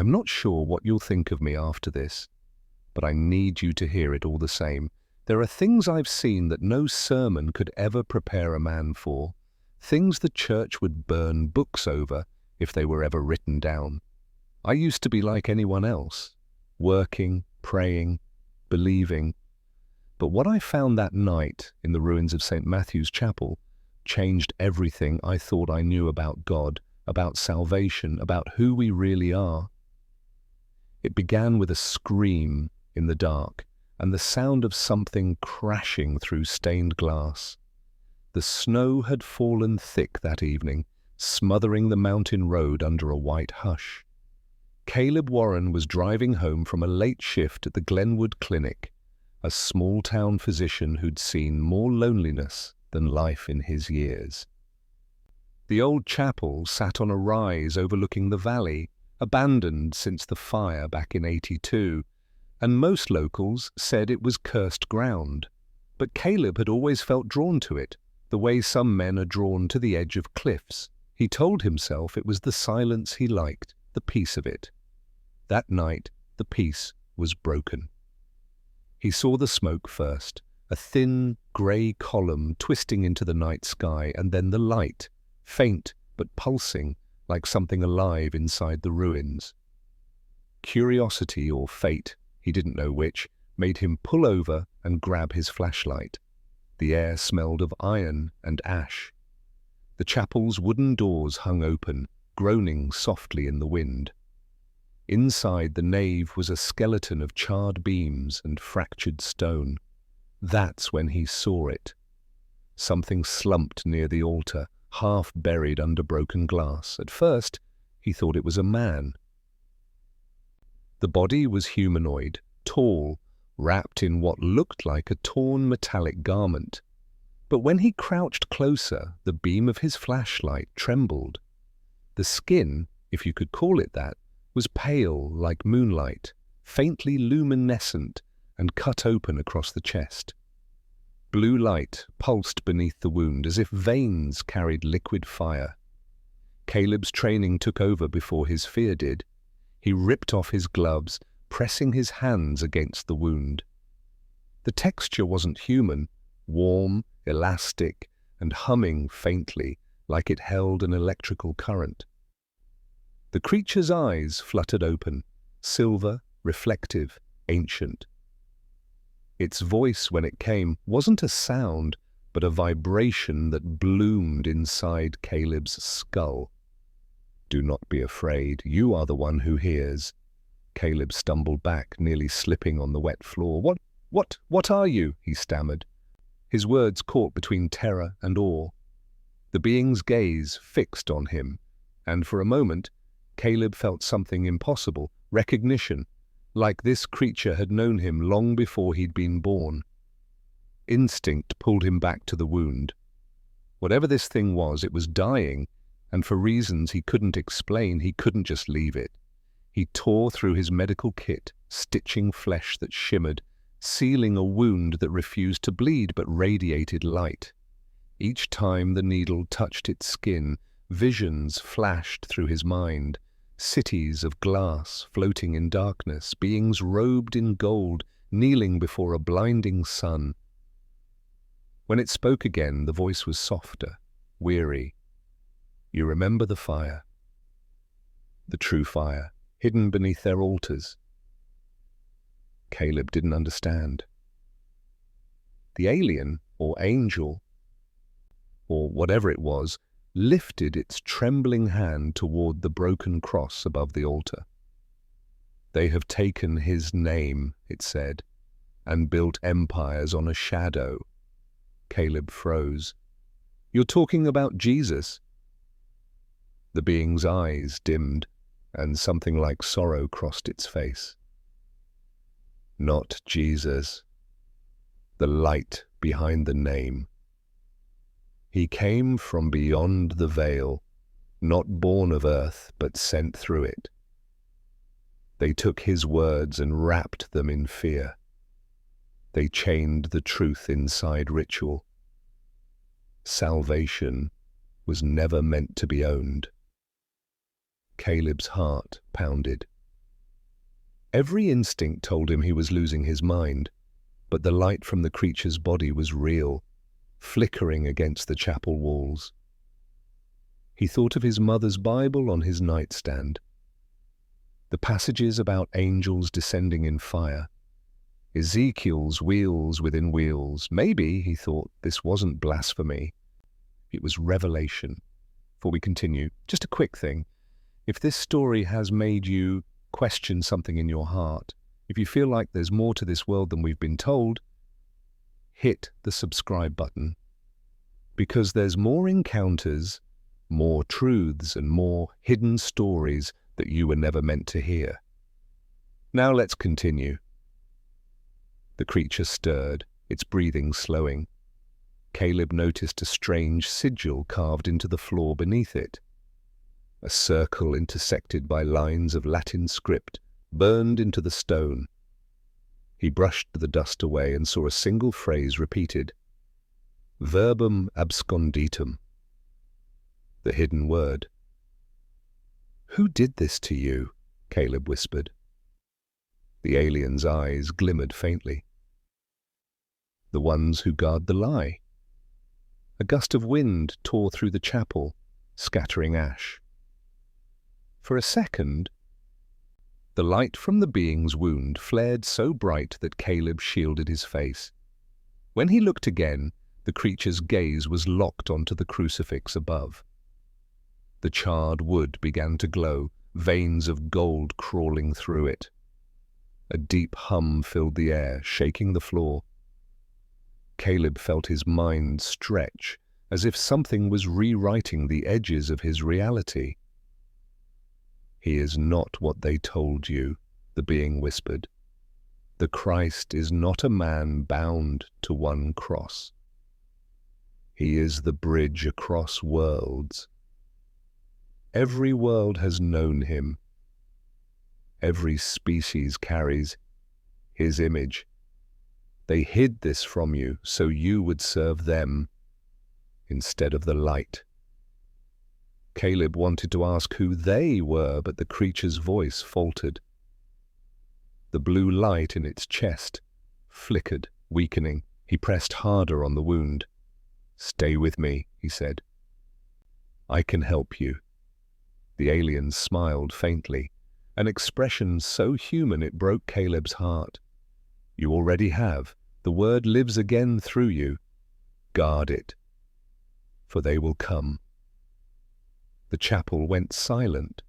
I'm not sure what you'll think of me after this, but I need you to hear it all the same. There are things I've seen that no sermon could ever prepare a man for, things the church would burn books over if they were ever written down. I used to be like anyone else, working, praying, believing. But what I found that night in the ruins of St. Matthew's Chapel changed everything I thought I knew about God, about salvation, about who we really are. It began with a scream in the dark and the sound of something crashing through stained glass. The snow had fallen thick that evening, smothering the mountain road under a white hush. Caleb Warren was driving home from a late shift at the Glenwood Clinic, a small-town physician who'd seen more loneliness than life in his years. The old chapel sat on a rise overlooking the valley, abandoned since the fire back in '82, and most locals said it was cursed ground. But Caleb had always felt drawn to it, the way some men are drawn to the edge of cliffs. He told himself it was the silence he liked, the peace of it. That night, the peace was broken. He saw the smoke first, a thin, grey column twisting into the night sky, and then the light, faint but pulsing, like something alive inside the ruins. Curiosity or fate, he didn't know which, made him pull over and grab his flashlight. The air smelled of iron and ash. The chapel's wooden doors hung open, groaning softly in the wind. Inside the nave was a skeleton of charred beams and fractured stone. That's when he saw it. Something slumped near the altar, half buried under broken glass. At first, he thought it was a man. The body was humanoid, tall, wrapped in what looked like a torn metallic garment. But when he crouched closer, the beam of his flashlight trembled. The skin, if you could call it that, was pale like moonlight, faintly luminescent, and cut open across the chest. Blue light pulsed beneath the wound as if veins carried liquid fire. Caleb's training took over before his fear did. He ripped off his gloves, pressing his hands against the wound. The texture wasn't human, warm, elastic, and humming faintly, like it held an electrical current. The creature's eyes fluttered open, silver, reflective, ancient. Its voice, when it came, wasn't a sound, but a vibration that bloomed inside Caleb's skull. "Do not be afraid, you are the one who hears." Caleb stumbled back, nearly slipping on the wet floor. What are you?" he stammered. His words caught between terror and awe. The being's gaze fixed on him, and for a moment, Caleb felt something impossible, recognition, like this creature had known him long before he'd been born. Instinct pulled him back to the wound. Whatever this thing was, it was dying, and for reasons he couldn't explain, he couldn't just leave it. He tore through his medical kit, stitching flesh that shimmered, sealing a wound that refused to bleed but radiated light. Each time the needle touched its skin, visions flashed through his mind. Cities of glass floating in darkness, beings robed in gold, kneeling before a blinding sun. When it spoke again, the voice was softer, weary. "You remember the fire? The true fire, hidden beneath their altars?" Caleb didn't understand. The alien, or angel, or whatever it was, lifted its trembling hand toward the broken cross above the altar. "They have taken his name," it said, "and built empires on a shadow." Caleb froze. "You're talking about Jesus?" The being's eyes dimmed, and something like sorrow crossed its face. "Not Jesus. The light behind the name. He came from beyond the veil, not born of earth, but sent through it. They took his words and wrapped them in fear. They chained the truth inside ritual. Salvation was never meant to be owned." Caleb's heart pounded. Every instinct told him he was losing his mind, but the light from the creature's body was real, flickering against the chapel walls. He thought of his mother's Bible on his nightstand, the passages about angels descending in fire, Ezekiel's wheels within wheels. Maybe, he thought, this wasn't blasphemy. It was revelation. Before we continue, just a quick thing. If this story has made you question something in your heart, if you feel like there's more to this world than we've been told, hit the subscribe button. Because there's more encounters, more truths, and more hidden stories that you were never meant to hear. Now let's continue. The creature stirred, its breathing slowing. Caleb noticed a strange sigil carved into the floor beneath it. A circle intersected by lines of Latin script burned into the stone. He brushed the dust away and saw a single phrase repeated. Verbum absconditum. The hidden word. "Who did this to you?" Caleb whispered. The alien's eyes glimmered faintly. The ones who guard the lie. A gust of wind tore through the chapel, scattering ash. For a second, the light from the being's wound flared so bright that Caleb shielded his face. When he looked again, the creature's gaze was locked onto the crucifix above. The charred wood began to glow, veins of gold crawling through it. A deep hum filled the air, shaking the floor. Caleb felt his mind stretch, as if something was rewriting the edges of his reality. "He is not what they told you," the being whispered. "The Christ is not a man bound to one cross. He is the bridge across worlds. Every world has known him. Every species carries his image. They hid this from you so you would serve them instead of the light." Caleb wanted to ask who they were, but the creature's voice faltered. The blue light in its chest flickered, weakening. He pressed harder on the wound. "Stay with me," he said. "I can help you." The alien smiled faintly, an expression so human it broke Caleb's heart. "You already have. The word lives again through you. Guard it, for they will come." The chapel went silent.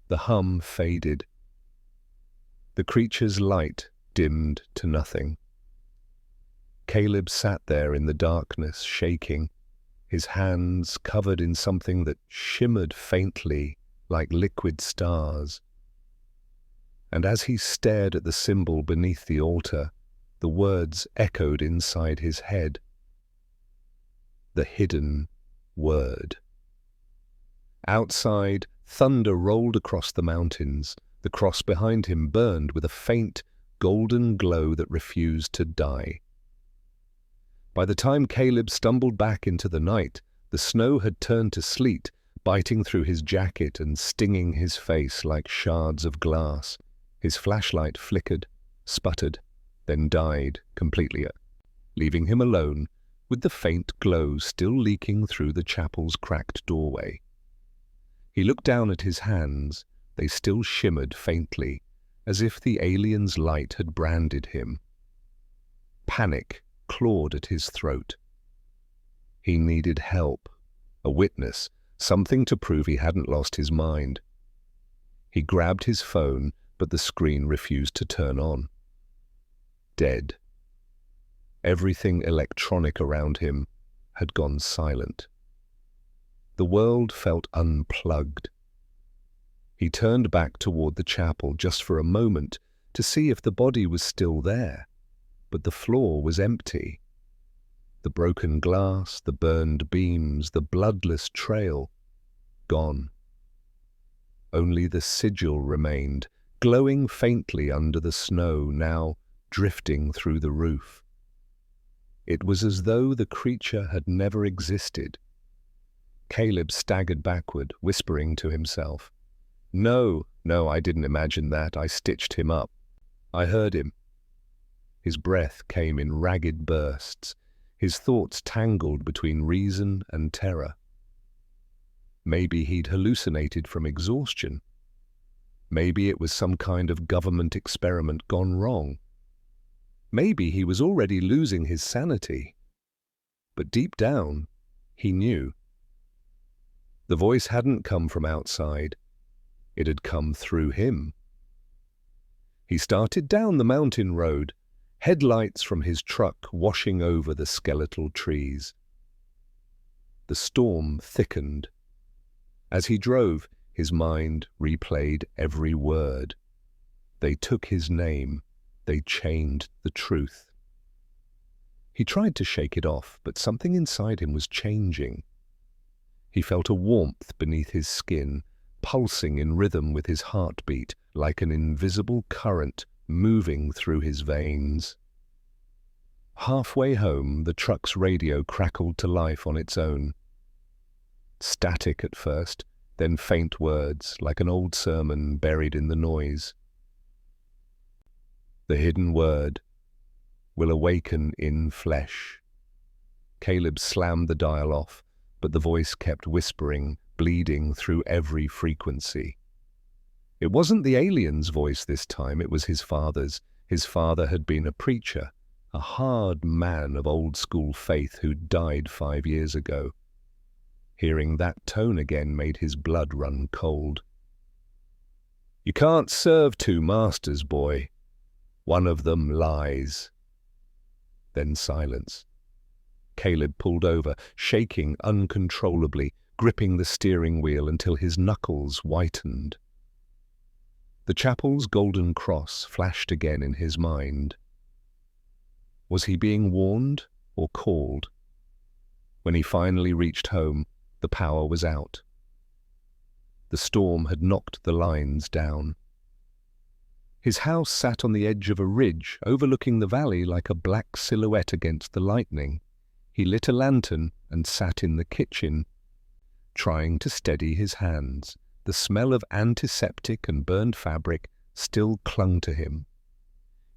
The hum faded. The creature's light dimmed to nothing. Caleb sat there in the darkness, shaking, his hands covered in something that shimmered faintly like liquid stars. And as he stared at the symbol beneath the altar, the words echoed inside his head. The hidden word. Outside, thunder rolled across the mountains. The cross behind him burned with a faint, golden glow that refused to die. By the time Caleb stumbled back into the night, the snow had turned to sleet, biting through his jacket and stinging his face like shards of glass. His flashlight flickered, sputtered, then died completely, leaving him alone with the faint glow still leaking through the chapel's cracked doorway. He looked down at his hands. They still shimmered faintly, as if the alien's light had branded him. Panic clawed at his throat. He needed help, a witness, something to prove he hadn't lost his mind. He grabbed his phone, but the screen refused to turn on. Dead. Everything electronic around him had gone silent. The world felt unplugged. He turned back toward the chapel just for a moment to see if the body was still there, but the floor was empty. The broken glass, the burned beams, the bloodless trail, gone. Only the sigil remained, glowing faintly under the snow, now drifting through the roof. It was as though the creature had never existed. Caleb staggered backward, whispering to himself, "No, No, I didn't imagine that. I stitched him up. I heard him. His breath came in ragged bursts, his thoughts tangled between reason and terror. Maybe he'd hallucinated from exhaustion. Maybe it was some kind of government experiment gone wrong. Maybe he was already losing his sanity. But deep down, he knew. The voice hadn't come from outside. It had come through him. He started down the mountain road, headlights from his truck washing over the skeletal trees. The storm thickened. As he drove, his mind replayed every word. They took his name. They chained the truth. He tried to shake it off, but something inside him was changing. He felt a warmth beneath his skin, pulsing in rhythm with his heartbeat, like an invisible current moving through his veins. Halfway home, the truck's radio crackled to life on its own. Static at first, then faint words, like an old sermon buried in the noise. The hidden word will awaken in flesh. Caleb slammed the dial off, but the voice kept whispering, bleeding through every frequency. It wasn't the alien's voice this time, it was his father's. His father had been a preacher, a hard man of old-school faith who died 5 years ago. Hearing that tone again made his blood run cold. "You can't serve two masters, boy. One of them lies." Then silence. Caleb pulled over, shaking uncontrollably, gripping the steering wheel until his knuckles whitened. The chapel's golden cross flashed again in his mind. Was he being warned or called? When he finally reached home, the power was out. The storm had knocked the lines down. His house sat on the edge of a ridge, overlooking the valley like a black silhouette against the lightning. He lit a lantern and sat in the kitchen, trying to steady his hands. The smell of antiseptic and burned fabric still clung to him.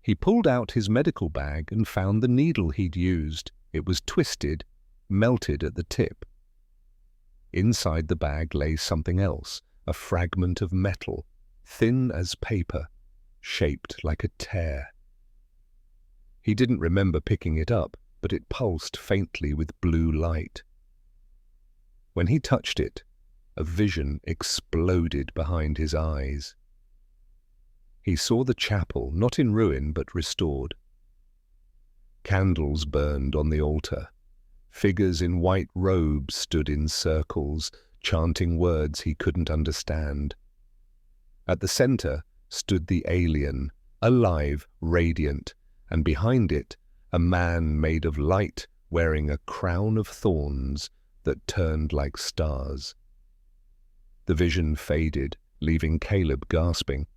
He pulled out his medical bag and found the needle he'd used. It was twisted, melted at the tip. Inside the bag lay something else, a fragment of metal, thin as paper, shaped like a tear. He didn't remember picking it up, but it pulsed faintly with blue light. When he touched it, a vision exploded behind his eyes. He saw the chapel, not in ruin, but restored. Candles burned on the altar. Figures in white robes stood in circles, chanting words he couldn't understand. At the center stood the alien, alive, radiant, and behind it, a man made of light wearing a crown of thorns that turned like stars. The vision faded, leaving Caleb gasping.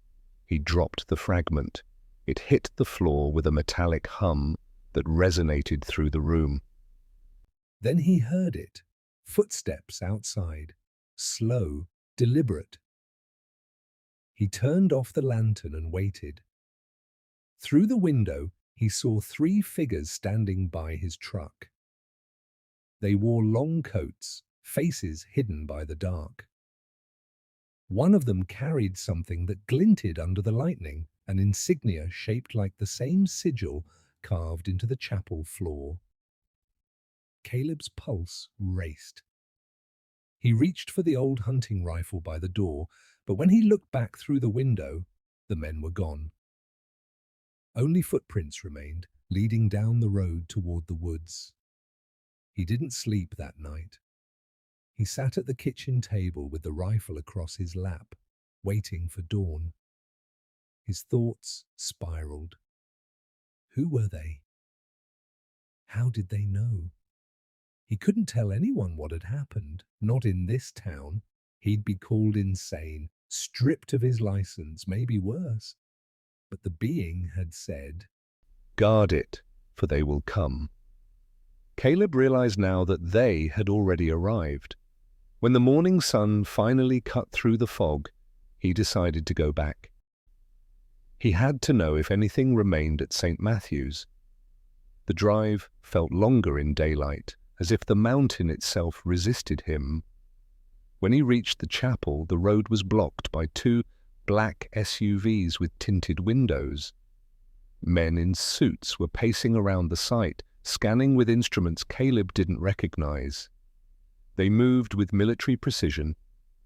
He dropped the fragment. It hit the floor with a metallic hum that resonated through the room. Then he heard it. Footsteps outside. Slow, deliberate. He turned off the lantern and waited. Through the window, he saw 3 figures standing by his truck. They wore long coats, faces hidden by the dark. One of them carried something that glinted under the lightning, an insignia shaped like the same sigil carved into the chapel floor. Caleb's pulse raced. He reached for the old hunting rifle by the door, but when he looked back through the window, the men were gone. Only footprints remained, leading down the road toward the woods. He didn't sleep that night. He sat at the kitchen table with the rifle across his lap, waiting for dawn. His thoughts spiraled. Who were they? How did they know? He couldn't tell anyone what had happened, not in this town. He'd be called insane, stripped of his license, maybe worse. But the being had said, "Guard it, for they will come." Caleb realized now that they had already arrived. When the morning sun finally cut through the fog, he decided to go back. He had to know if anything remained at St. Matthew's. The drive felt longer in daylight, as if the mountain itself resisted him. When he reached the chapel, the road was blocked by two black SUVs with tinted windows. Men in suits were pacing around the site, scanning with instruments Caleb didn't recognize. They moved with military precision,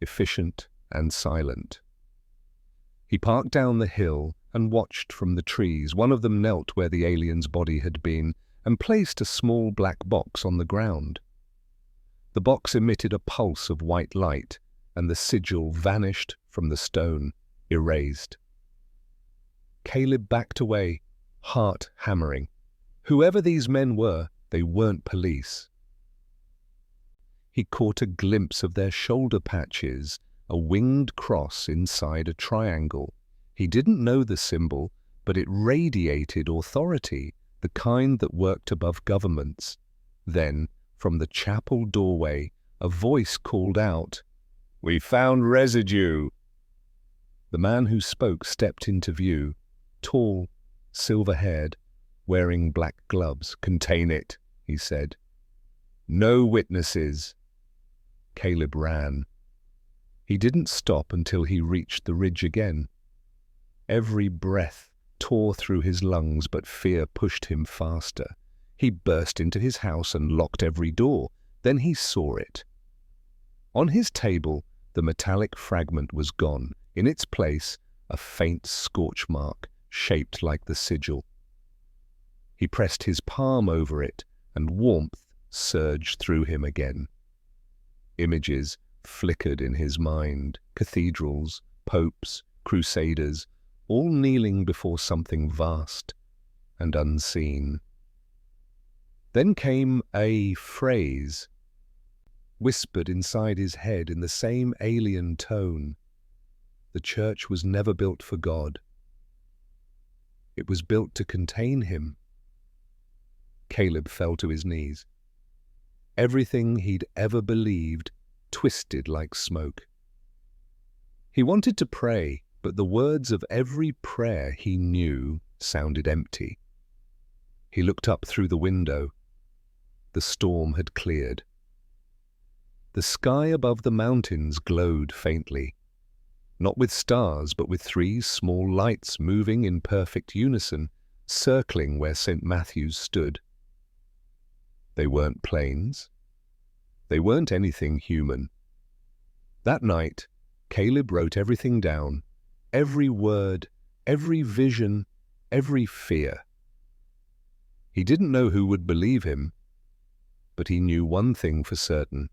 efficient and silent. He parked down the hill and watched from the trees. One of them knelt where the alien's body had been and placed a small black box on the ground. The box emitted a pulse of white light, and the sigil vanished from the stone, erased. Caleb backed away, heart hammering. Whoever these men were, they weren't police. He caught a glimpse of their shoulder patches, a winged cross inside a triangle. He didn't know the symbol, but it radiated authority, the kind that worked above governments. Then, from the chapel doorway, a voice called out, "We found residue." The man who spoke stepped into view, tall, silver-haired, wearing black gloves. "Contain it," he said. "No witnesses." Caleb ran. He didn't stop until he reached the ridge again. Every breath tore through his lungs, but fear pushed him faster. He burst into his house and locked every door. Then he saw it. On his table, the metallic fragment was gone. In its place, a faint scorch mark, shaped like the sigil. He pressed his palm over it, and warmth surged through him again. Images flickered in his mind, cathedrals, popes, crusaders, all kneeling before something vast and unseen. Then came a phrase, whispered inside his head in the same alien tone. The church was never built for God. It was built to contain him. Caleb fell to his knees. Everything he'd ever believed twisted like smoke. He wanted to pray, but the words of every prayer he knew sounded empty. He looked up through the window. The storm had cleared. The sky above the mountains glowed faintly, not with stars, but with three small lights moving in perfect unison, circling where St. Matthew's stood. They weren't planes. They weren't anything human. That night, Caleb wrote everything down, every word, every vision, every fear. He didn't know who would believe him, but he knew one thing for certain.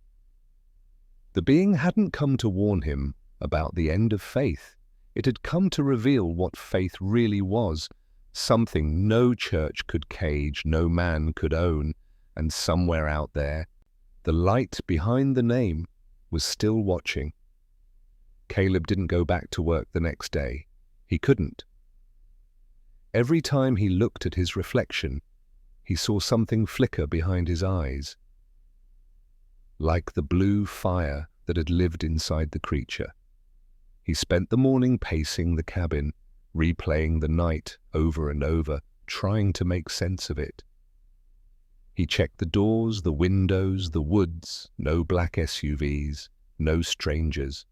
The being hadn't come to warn him about the end of faith. It had come to reveal what faith really was, something no church could cage, no man could own, and somewhere out there, the light behind the name was still watching. Caleb didn't go back to work the next day. He couldn't. Every time he looked at his reflection, he saw something flicker behind his eyes, like the blue fire that had lived inside the creature. He spent the morning pacing the cabin, replaying the night over and over, trying to make sense of it. He checked the doors, the windows, the woods, no black SUVs, no strangers.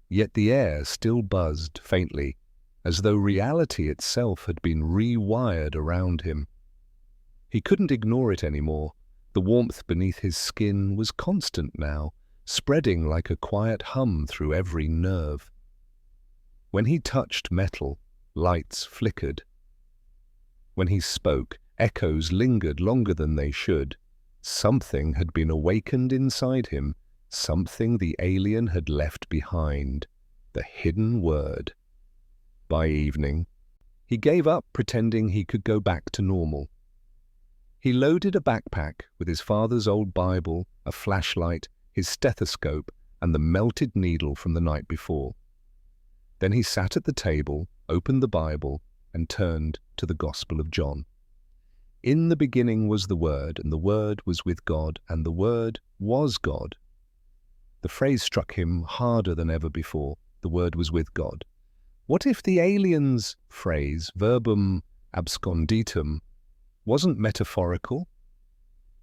Yet the air still buzzed faintly, as though reality itself had been rewired around him. He couldn't ignore it anymore. The warmth beneath his skin was constant now, spreading like a quiet hum through every nerve. When he touched metal, lights flickered. When he spoke, echoes lingered longer than they should. Something had been awakened inside him, something the alien had left behind, the hidden word. By evening, he gave up pretending he could go back to normal. He loaded a backpack with his father's old Bible, a flashlight, his stethoscope, and the melted needle from the night before. Then he sat at the table, opened the Bible, and turned to the Gospel of John. In the beginning was the Word, and the Word was with God, and the Word was God. The phrase struck him harder than ever before. The Word was with God. What if the alien's phrase, verbum absconditum, wasn't metaphorical?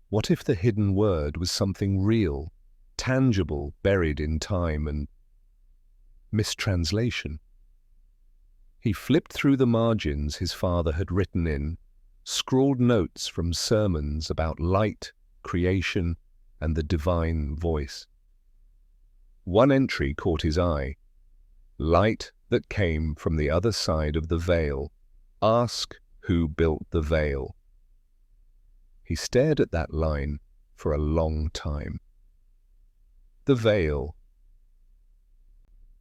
What if the hidden word was something real, tangible, buried in time and mistranslation? He flipped through the margins his father had written in, scrawled notes from sermons about light, creation, and the divine voice. One entry caught his eye. Light that came from the other side of the veil. Ask who built the veil. He stared at that line for a long time. The veil.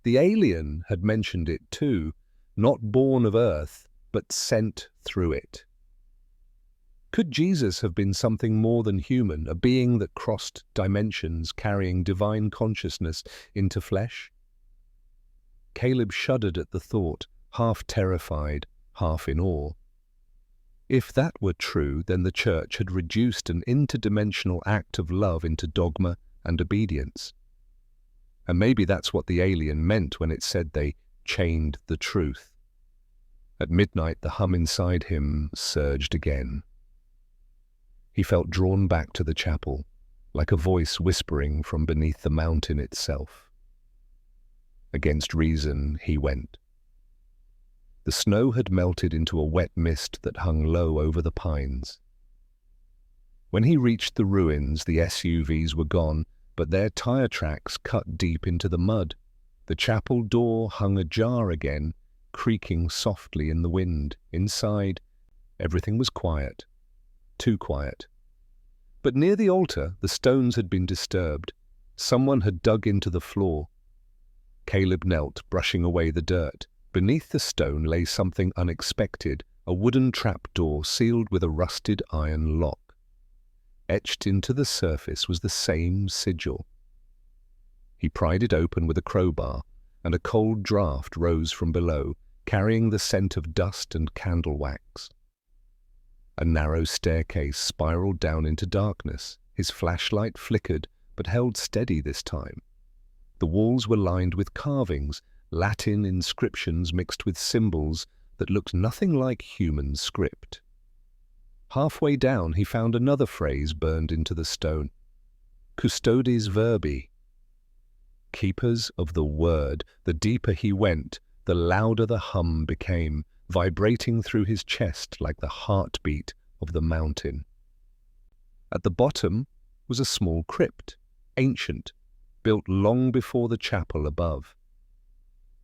The alien had mentioned it too, not born of earth, but sent through it. Could Jesus have been something more than human, a being that crossed dimensions, carrying divine consciousness into flesh? Caleb shuddered at the thought, half terrified, half in awe. If that were true, then the Church had reduced an interdimensional act of love into dogma and obedience. And maybe that's what the alien meant when it said they chained the truth. At midnight, the hum inside him surged again. He felt drawn back to the chapel, like a voice whispering from beneath the mountain itself. Against reason, he went. The snow had melted into a wet mist that hung low over the pines. When he reached the ruins, the SUVs were gone, but their tire tracks cut deep into the mud. The chapel door hung ajar again, creaking softly in the wind. Inside, everything was quiet. Too quiet. But near the altar, the stones had been disturbed. Someone had dug into the floor. Caleb knelt, brushing away the dirt. Beneath the stone lay something unexpected, a wooden trapdoor sealed with a rusted iron lock. Etched into the surface was the same sigil. He pried it open with a crowbar, and a cold draught rose from below, carrying the scent of dust and candle wax. A narrow staircase spiraled down into darkness. His flashlight flickered, but held steady this time. The walls were lined with carvings, Latin inscriptions mixed with symbols that looked nothing like human script. Halfway down, he found another phrase burned into the stone. Custodes verbi. Keepers of the word. The deeper he went, the louder the hum became, vibrating through his chest like the heartbeat of the mountain. At the bottom was a small crypt, ancient, built long before the chapel above.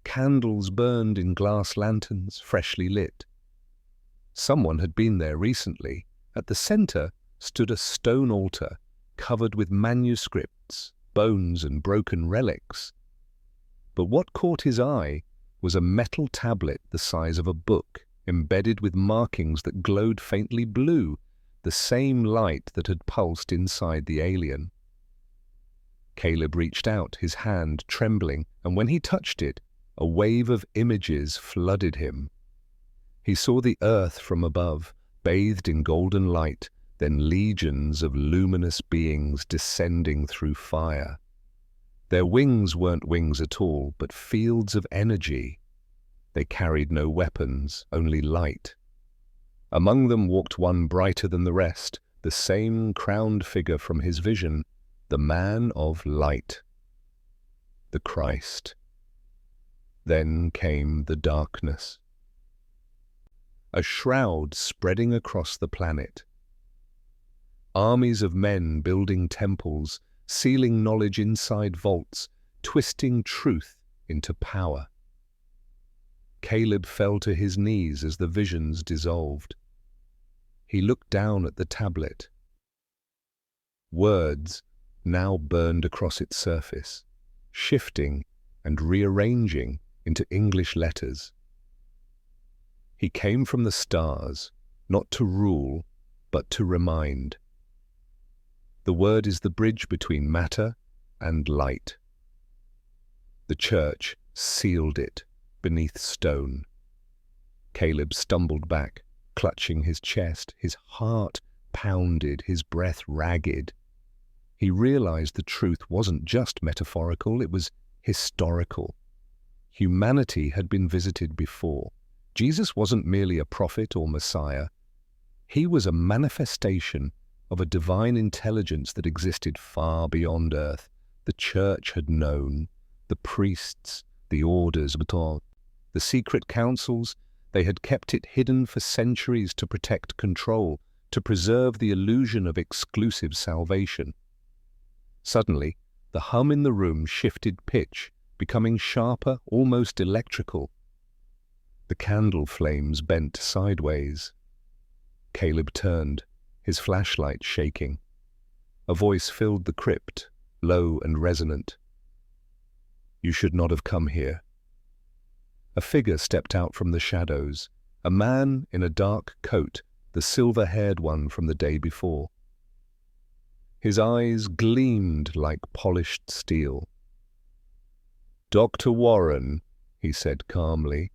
Candles burned in glass lanterns, freshly lit. Someone had been there recently. At the center stood a stone altar covered with manuscripts, bones and broken relics. But what caught his eye was a metal tablet the size of a book, embedded with markings that glowed faintly blue, the same light that had pulsed inside the alien. Caleb reached out, his hand trembling, and when he touched it, a wave of images flooded him. He saw the earth from above, bathed in golden light, then legions of luminous beings descending through fire. Their wings weren't wings at all, but fields of energy. They carried no weapons, only light. Among them walked one brighter than the rest, the same crowned figure from his vision, the man of light, the Christ. Then came the darkness. A shroud spreading across the planet. Armies of men building temples, sealing knowledge inside vaults, twisting truth into power. Caleb fell to his knees as the visions dissolved. He looked down at the tablet. Words now burned across its surface, shifting and rearranging into English letters. He came from the stars, not to rule, but to remind. The word is the bridge between matter and light. The church sealed it beneath stone. Caleb stumbled back, clutching his chest. His heart pounded, his breath ragged. He realized the truth wasn't just metaphorical, it was historical. Humanity had been visited before. Jesus wasn't merely a prophet or Messiah. He was a manifestation of a divine intelligence that existed far beyond earth. The church had known, the priests, the orders, the secret councils. They had kept it hidden for centuries to protect control, to preserve the illusion of exclusive salvation. Suddenly, the hum in the room shifted pitch, becoming sharper, almost electrical. The candle flames bent sideways. Caleb turned, his flashlight shaking. A voice filled the crypt, low and resonant. "You should not have come here." A figure stepped out from the shadows, a man in a dark coat, the silver-haired one from the day before. His eyes gleamed like polished steel. "Dr. Warren," he said calmly,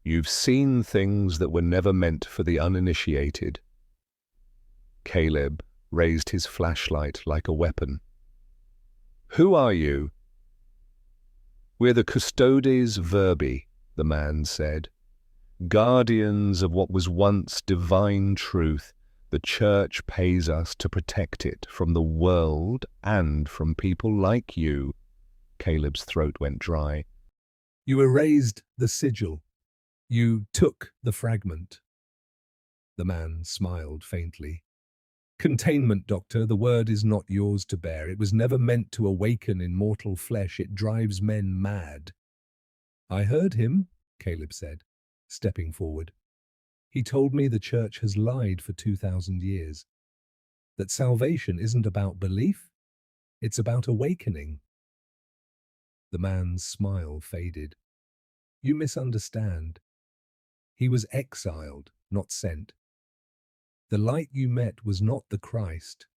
"you've seen things that were never meant for the uninitiated." Caleb raised his flashlight like a weapon. "Who are you?" "We're the Custodes Verbi," the man said. "Guardians of what was once divine truth. The church pays us to protect it from the world and from people like you." Caleb's throat went dry. "You erased the sigil. You took the fragment." The man smiled faintly. "Containment, Doctor, the word is not yours to bear. It was never meant to awaken in mortal flesh. It drives men mad." "I heard him," Caleb said, stepping forward. "He told me the church has lied for 2,000 years. That salvation isn't about belief, it's about awakening." The man's smile faded. "You misunderstand. He was exiled, not sent. The light you met was not the Christ,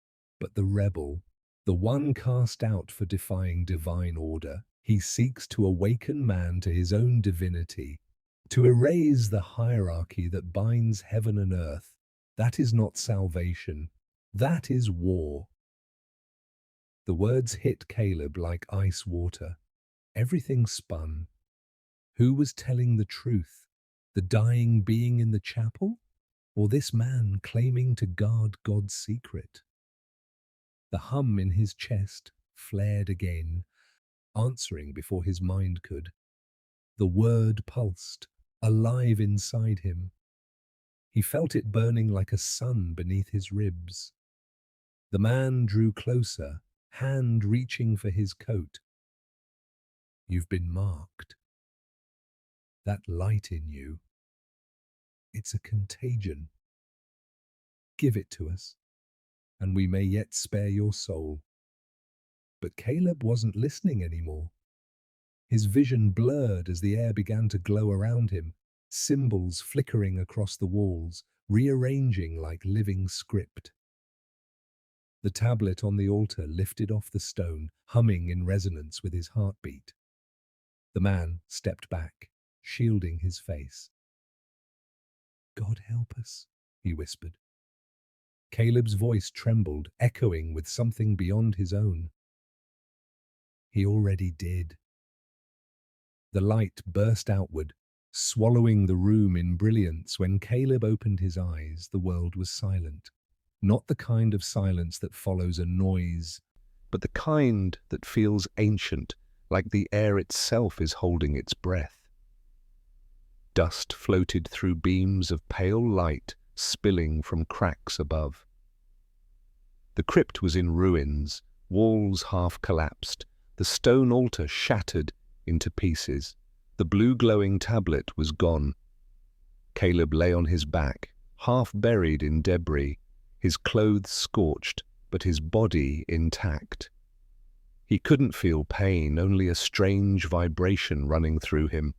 but the rebel, the one cast out for defying divine order. He seeks to awaken man to his own divinity, to erase the hierarchy that binds heaven and earth. That is not salvation. That is war." The words hit Caleb like ice water. Everything spun. Who was telling the truth? The dying being in the chapel? Or this man claiming to guard God's secret? The hum in his chest flared again, answering before his mind could. The word pulsed, alive inside him. He felt it burning like a sun beneath his ribs. The man drew closer, hand reaching for his coat. "You've been marked. That light in you, it's a contagion. Give it to us, and we may yet spare your soul." But Caleb wasn't listening anymore. His vision blurred as the air began to glow around him, symbols flickering across the walls, rearranging like living script. The tablet on the altar lifted off the stone, humming in resonance with his heartbeat. The man stepped back, shielding his face. "God help us," he whispered. Caleb's voice trembled, echoing with something beyond his own. He already did. The light burst outward, swallowing the room in brilliance. When Caleb opened his eyes, the world was silent. Not the kind of silence that follows a noise, but the kind that feels ancient, like the air itself is holding its breath. Dust floated through beams of pale light, spilling from cracks above. The crypt was in ruins, walls half collapsed, the stone altar shattered into pieces. The blue glowing tablet was gone. Caleb lay on his back, half buried in debris, his clothes scorched, but his body intact. He couldn't feel pain, only a strange vibration running through him.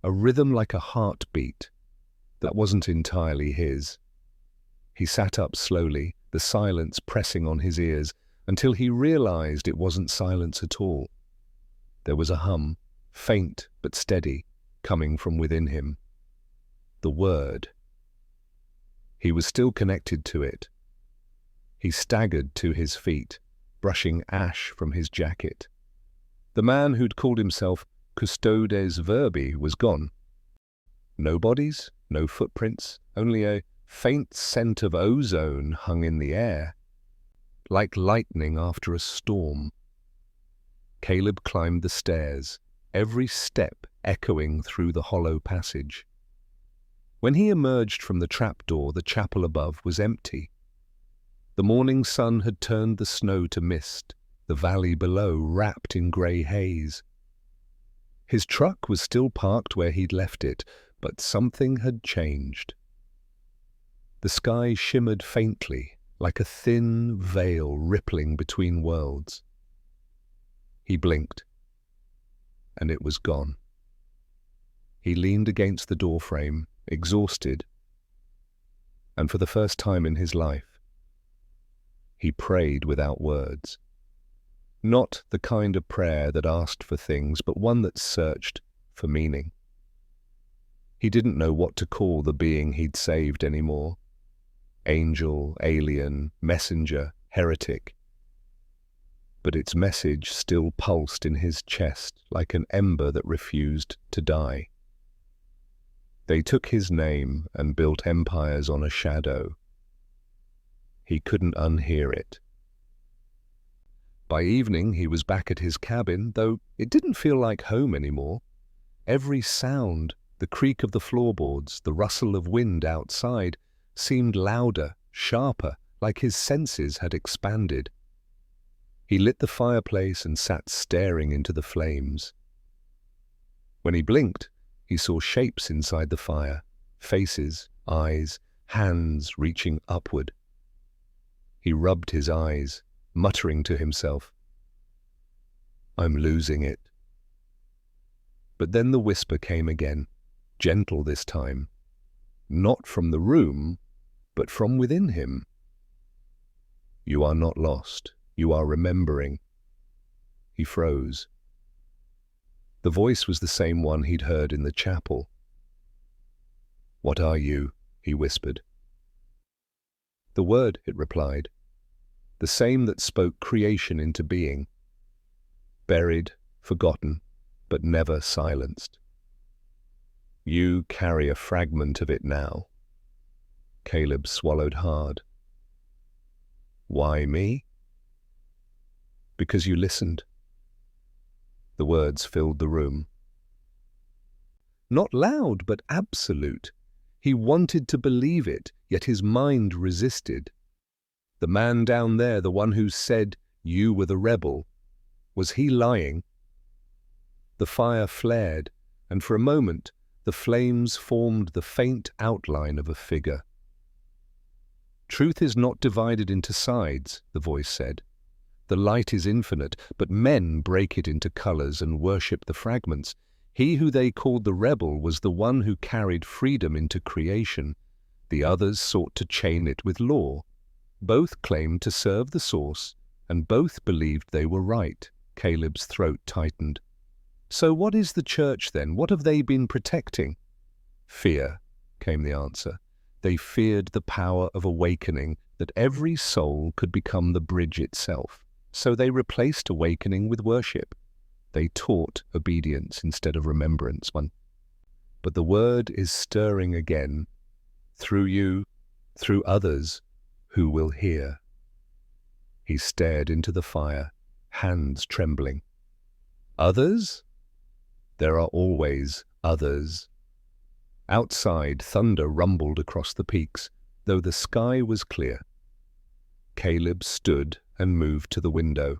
A rhythm like a heartbeat that wasn't entirely his. He sat up slowly, the silence pressing on his ears, until he realized it wasn't silence at all. There was a hum, faint but steady, coming from within him. The word. He was still connected to it. He staggered to his feet, brushing ash from his jacket. The man who'd called himself custodes verbi was gone. No bodies, no footprints, only a faint scent of ozone hung in the air, like lightning after a storm. Caleb climbed the stairs, every step echoing through the hollow passage. When he emerged from the trapdoor, the chapel above was empty. The morning sun had turned the snow to mist, the valley below wrapped in grey haze. His truck was still parked where he'd left it, but something had changed. The sky shimmered faintly, like a thin veil rippling between worlds. He blinked, and it was gone. He leaned against the doorframe, exhausted, and for the first time in his life, he prayed without words. Not the kind of prayer that asked for things, but one that searched for meaning. He didn't know what to call the being he'd saved anymore. Angel, alien, messenger, heretic. But its message still pulsed in his chest like an ember that refused to die. They took his name and built empires on a shadow. He couldn't unhear it. By evening he was back at his cabin, though it didn't feel like home anymore. Every sound, the creak of the floorboards, the rustle of wind outside, seemed louder, sharper, like his senses had expanded. He lit the fireplace and sat staring into the flames. When he blinked, he saw shapes inside the fire, faces, eyes, hands reaching upward. He rubbed his eyes, muttering to himself, "I'm losing it." But then the whisper came again, gentle this time, not from the room, but from within him. "You are not lost. You are remembering." He froze. The voice was the same one he'd heard in the chapel. "What are you?" he whispered. "The word," it replied, "the same that spoke creation into being. Buried, forgotten, but never silenced. You carry a fragment of it now." Caleb swallowed hard. "Why me?" "Because you listened." The words filled the room. Not loud, but absolute. He wanted to believe it, yet his mind resisted. The man down there, the one who said you were the rebel, was he lying? The fire flared, and for a moment the flames formed the faint outline of a figure. "Truth is not divided into sides," the voice said. "The light is infinite, but men break it into colors and worship the fragments. He who they called the rebel was the one who carried freedom into creation. The others sought to chain it with law. Both claimed to serve the source, and both believed they were right." Caleb's throat tightened. "So what is the church then? What have they been protecting?" "Fear," came the answer. They feared the power of awakening, that every soul could become the bridge itself. So they replaced awakening with worship. They taught obedience instead of remembrance. But the word is stirring again, through you, through others who will hear. He stared into the fire, hands trembling. "Others? There are always others." Outside, thunder rumbled across the peaks, though the sky was clear. Caleb stood and moved to the window.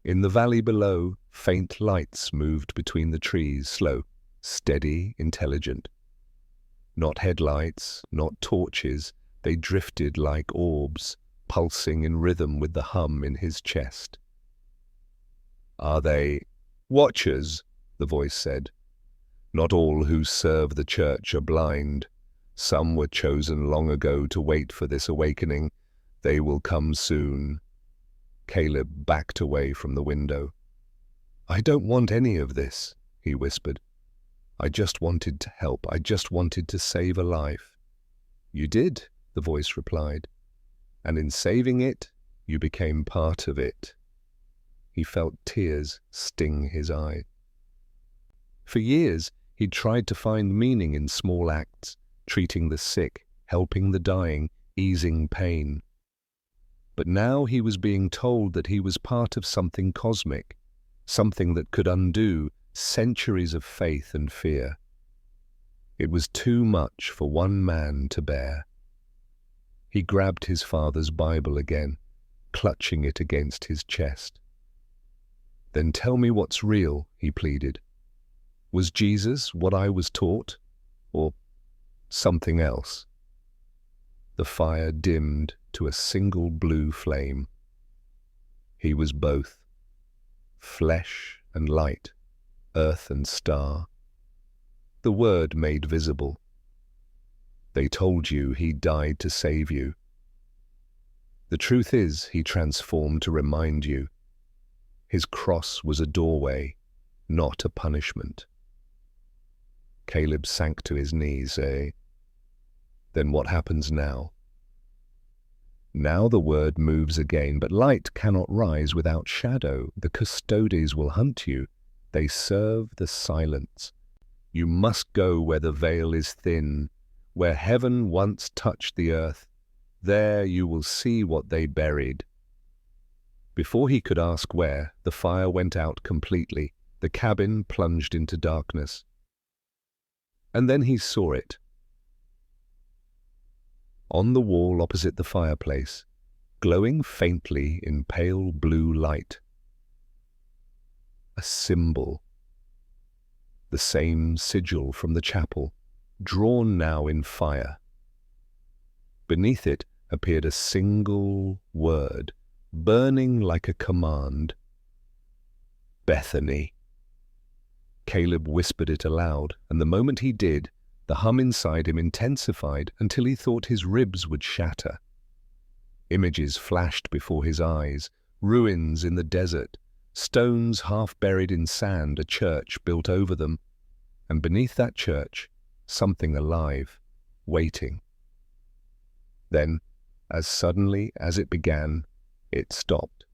In the valley below, faint lights moved between the trees, slow, steady, intelligent. Not headlights, not torches, they drifted like orbs, pulsing in rhythm with the hum in his chest. "Are they watchers?" the voice said. "Not all who serve the church are blind. Some were chosen long ago to wait for this awakening. They will come soon." Caleb backed away from the window. "I don't want any of this," he whispered. "I just wanted to help. I just wanted to save a life." "You did," the voice replied. "And in saving it, you became part of it." He felt tears sting his eye. For years, he'd tried to find meaning in small acts, treating the sick, helping the dying, easing pain. But now he was being told that he was part of something cosmic, something that could undo centuries of faith and fear. It was too much for one man to bear. He grabbed his father's Bible again, clutching it against his chest. "Then tell me what's real," he pleaded. "Was Jesus what I was taught, or something else?" The fire dimmed to a single blue flame. He was both, flesh and light, earth and star. The Word made visible. They told you he died to save you. The truth is, he transformed to remind you. His cross was a doorway, not a punishment. Caleb sank to his knees, Then what happens now? Now the Word moves again, but light cannot rise without shadow. The custodes will hunt you. They serve the silence. You must go where the veil is thin, where heaven once touched the earth. There you will see what they buried. Before he could ask where, the fire went out completely. The cabin plunged into darkness. And then he saw it. On the wall opposite the fireplace, glowing faintly in pale blue light. A symbol. The same sigil from the chapel, drawn now in fire. Beneath it appeared a single word, burning like a command. Bethany. Caleb whispered it aloud, and the moment he did, the hum inside him intensified until he thought his ribs would shatter. Images flashed before his eyes, ruins in the desert, stones half buried in sand, a church built over them, and beneath that church, something alive, waiting. Then, as suddenly as it began, it stopped.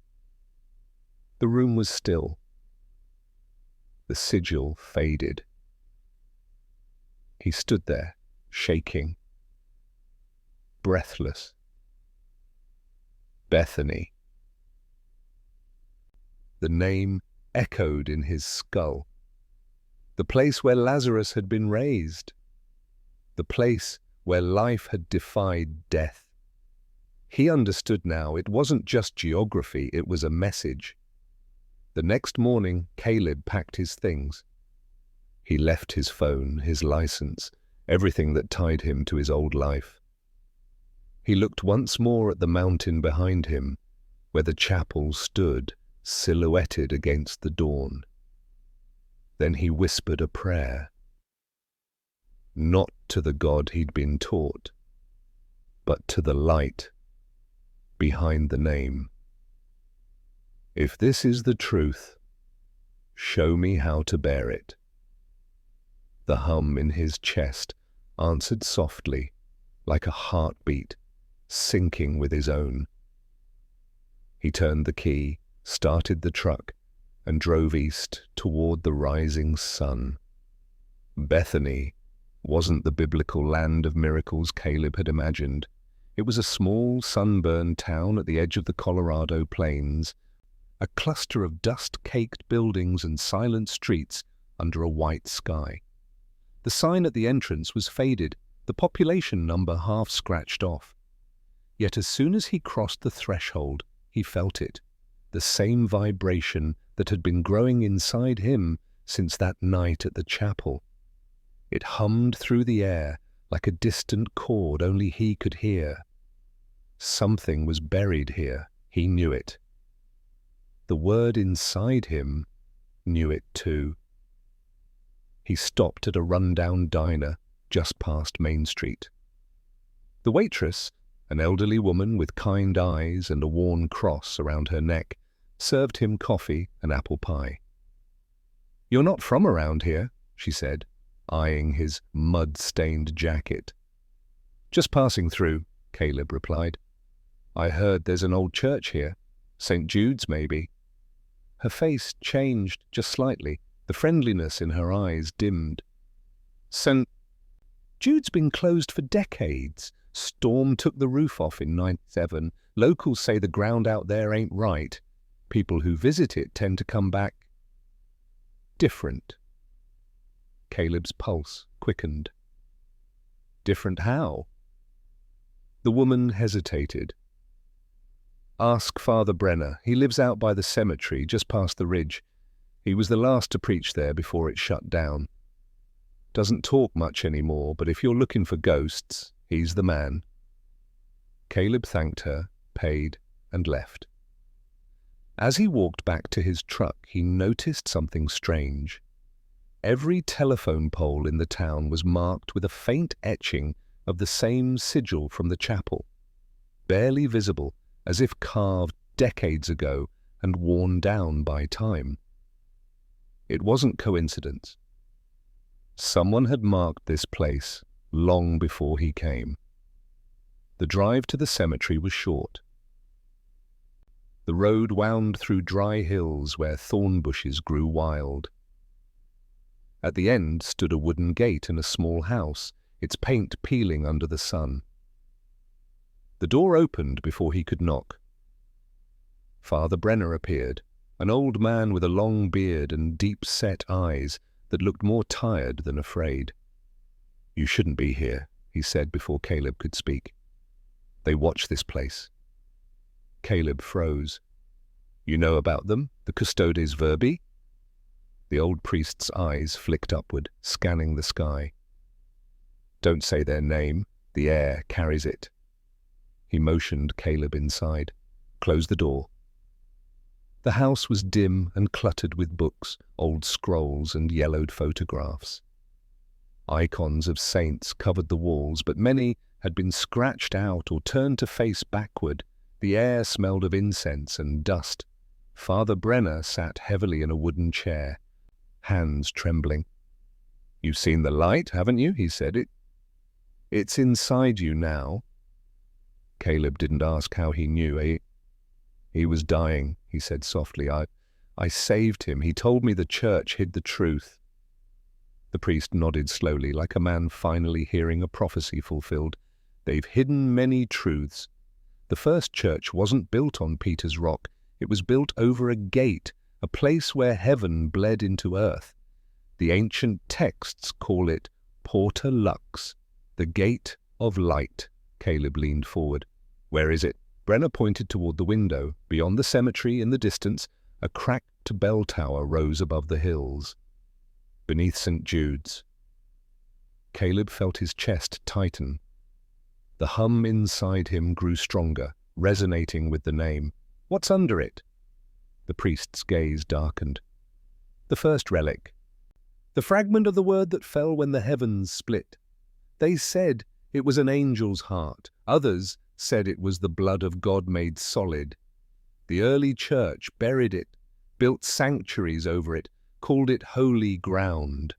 The room was still. The sigil faded. He stood there, shaking, breathless. Bethany. The name echoed in his skull. The place where Lazarus had been raised. The place where life had defied death. He understood now it wasn't just geography, it was a message. The next morning, Caleb packed his things. He left his phone, his license, everything that tied him to his old life. He looked once more at the mountain behind him, where the chapel stood, silhouetted against the dawn. Then he whispered a prayer. Not to the God he'd been taught, but to the light behind the name. If this is the truth, show me how to bear it. The hum in his chest answered softly, like a heartbeat, syncing with his own. He turned the key, started the truck, and drove east toward the rising sun. Bethany wasn't the biblical land of miracles Caleb had imagined. It was a small, sunburned town at the edge of the Colorado plains, a cluster of dust-caked buildings and silent streets under a white sky. The sign at the entrance was faded, the population number half scratched off. Yet as soon as he crossed the threshold, he felt it, the same vibration that had been growing inside him since that night at the chapel. It hummed through the air like a distant chord only he could hear. Something was buried here, he knew it. The Word inside him knew it too. He stopped at a rundown diner just past Main Street. The waitress, an elderly woman with kind eyes and a worn cross around her neck, served him coffee and apple pie. "You're not from around here," she said, eyeing his mud-stained jacket. "Just passing through," Caleb replied. "I heard there's an old church here. St. Jude's, maybe." Her face changed just slightly, The friendliness in her eyes dimmed. "St. Jude's been closed for decades. Storm took the roof off in '97. Locals say the ground out there ain't right. People who visit it tend to come back different." Caleb's pulse quickened. Different how? The woman hesitated. "Ask Father Brenner. He lives out by the cemetery, just past the ridge. He was the last to preach there before it shut down. Doesn't talk much anymore, but if you're looking for ghosts, he's the man." Caleb thanked her, paid, and left. As he walked back to his truck, he noticed something strange. Every telephone pole in the town was marked with a faint etching of the same sigil from the chapel, barely visible, as if carved decades ago and worn down by time. It wasn't coincidence. Someone had marked this place long before he came. The drive to the cemetery was short. The road wound through dry hills where thorn bushes grew wild. At the end stood a wooden gate and a small house, its paint peeling under the sun. The door opened before he could knock. Father Brenner appeared, an old man with a long beard and deep-set eyes that looked more tired than afraid. "You shouldn't be here," he said before Caleb could speak. "They watch this place." Caleb froze. "You know about them, the Custodes Verbi?" The old priest's eyes flicked upward, scanning the sky. "Don't say their name. The air carries it." He motioned Caleb inside. "Close the door." The house was dim and cluttered with books, old scrolls and yellowed photographs. Icons of saints covered the walls, but many had been scratched out or turned to face backward. The air smelled of incense and dust. Father Brenner sat heavily in a wooden chair, hands trembling. "You've seen the light, haven't you?" he said. It's inside you now." Caleb didn't ask how he knew. He was dying, he said softly. I saved him. He told me the church hid the truth." The priest nodded slowly, like a man finally hearing a prophecy fulfilled. "They've hidden many truths. The first church wasn't built on Peter's Rock. It was built over a gate, a place where heaven bled into earth. The ancient texts call it Porta Lux, the gate of light." Caleb leaned forward. "Where is it?" Brenner pointed toward the window. Beyond the cemetery, in the distance, a cracked bell tower rose above the hills. "Beneath St. Jude's." Caleb felt his chest tighten. The hum inside him grew stronger, resonating with the name. "What's under it?" The priest's gaze darkened. "The first relic. The fragment of the word that fell when the heavens split. They said it was an angel's heart. Others said it was the blood of God made solid. The early church buried it, built sanctuaries over it, called it holy ground.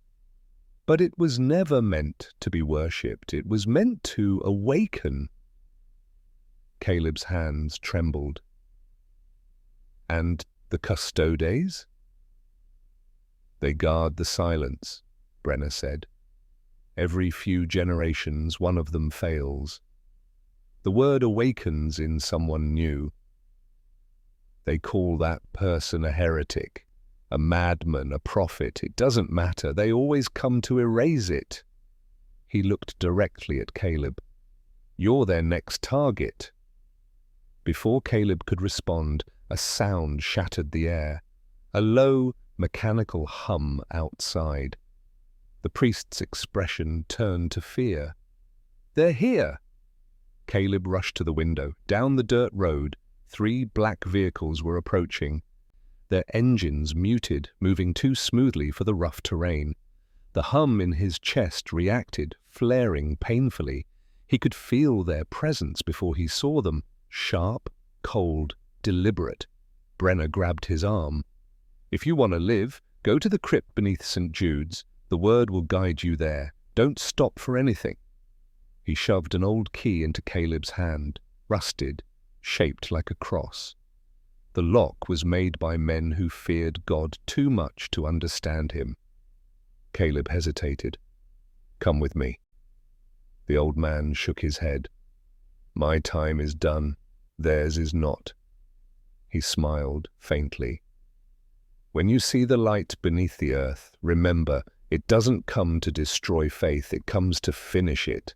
But it was never meant to be worshipped. It was meant to awaken." Caleb's hands trembled. "And the Custodes?" "They guard the silence," Brenner said. "Every few generations one of them fails. The word awakens in someone new. They call that person a heretic, a madman, a prophet. It doesn't matter. They always come to erase it." He looked directly at Caleb. "You're their next target." Before Caleb could respond, a sound shattered the air, a low, mechanical hum outside. The priest's expression turned to fear. "They're here!" Caleb rushed to the window. Down the dirt road, 3 black vehicles were approaching. Their engines muted, moving too smoothly for the rough terrain. The hum in his chest reacted, flaring painfully. He could feel their presence before he saw them. Sharp, cold, deliberate. Brenner grabbed his arm. "If you want to live, go to the crypt beneath St. Jude's. The word will guide you there. Don't stop for anything." He shoved an old key into Caleb's hand, rusted, shaped like a cross. The lock was made by men who feared God too much to understand him. Caleb hesitated. "Come with me." The old man shook his head. "My time is done. Theirs is not." He smiled faintly. "When you see the light beneath the earth, remember, it doesn't come to destroy faith, it comes to finish it."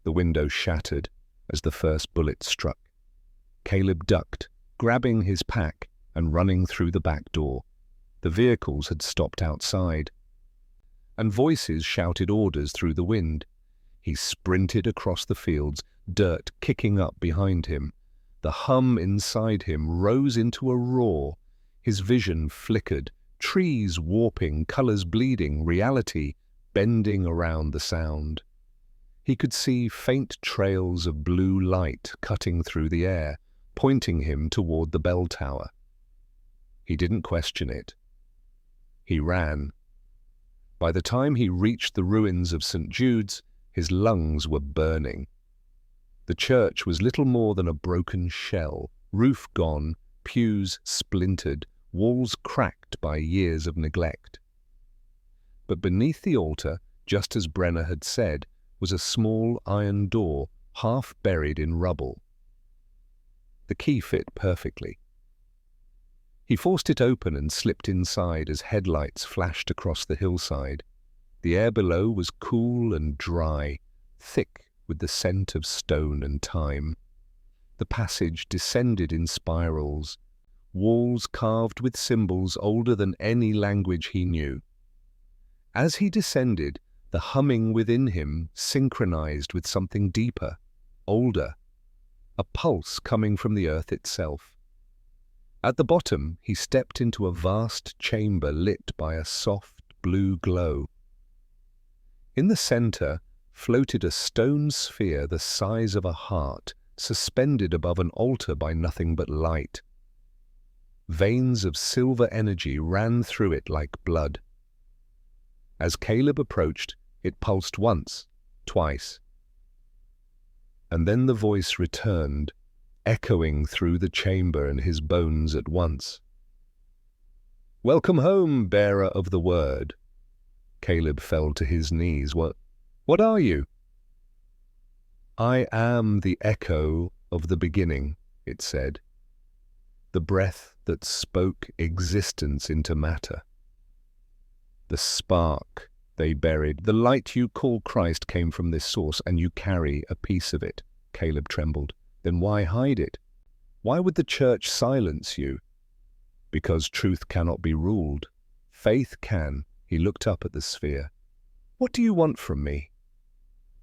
The window shattered as the first bullet struck. Caleb ducked, grabbing his pack and running through the back door. The vehicles had stopped outside, and voices shouted orders through the wind. He sprinted across the fields, dirt kicking up behind him. The hum inside him rose into a roar. His vision flickered, trees warping, colors bleeding, reality bending around the sound. He could see faint trails of blue light cutting through the air, pointing him toward the bell tower. He didn't question it. He ran. By the time he reached the ruins of St. Jude's, his lungs were burning. The church was little more than a broken shell, roof gone, pews splintered, walls cracked by years of neglect. But beneath the altar, just as Brenner had said, was a small iron door, half buried in rubble. The key fit perfectly. He forced it open and slipped inside as headlights flashed across the hillside. The air below was cool and dry, thick with the scent of stone and time. The passage descended in spirals, walls carved with symbols older than any language he knew. As he descended, the humming within him synchronized with something deeper, older, a pulse coming from the earth itself. At the bottom, he stepped into a vast chamber lit by a soft blue glow. In the center floated a stone sphere the size of a heart, suspended above an altar by nothing but light. Veins of silver energy ran through it like blood. As Caleb approached, it pulsed once, twice. And then the voice returned, echoing through the chamber and his bones at once. "Welcome home, bearer of the word." Caleb fell to his knees. What are you?" "I am the echo of the beginning," it said. "The breath that spoke existence into matter. The spark they buried, the light you call Christ came from this source, and you carry a piece of it." Caleb trembled. "Then why hide it? Why would the church silence you?" "Because truth cannot be ruled. Faith can." He looked up at the sphere. "What do you want from me?"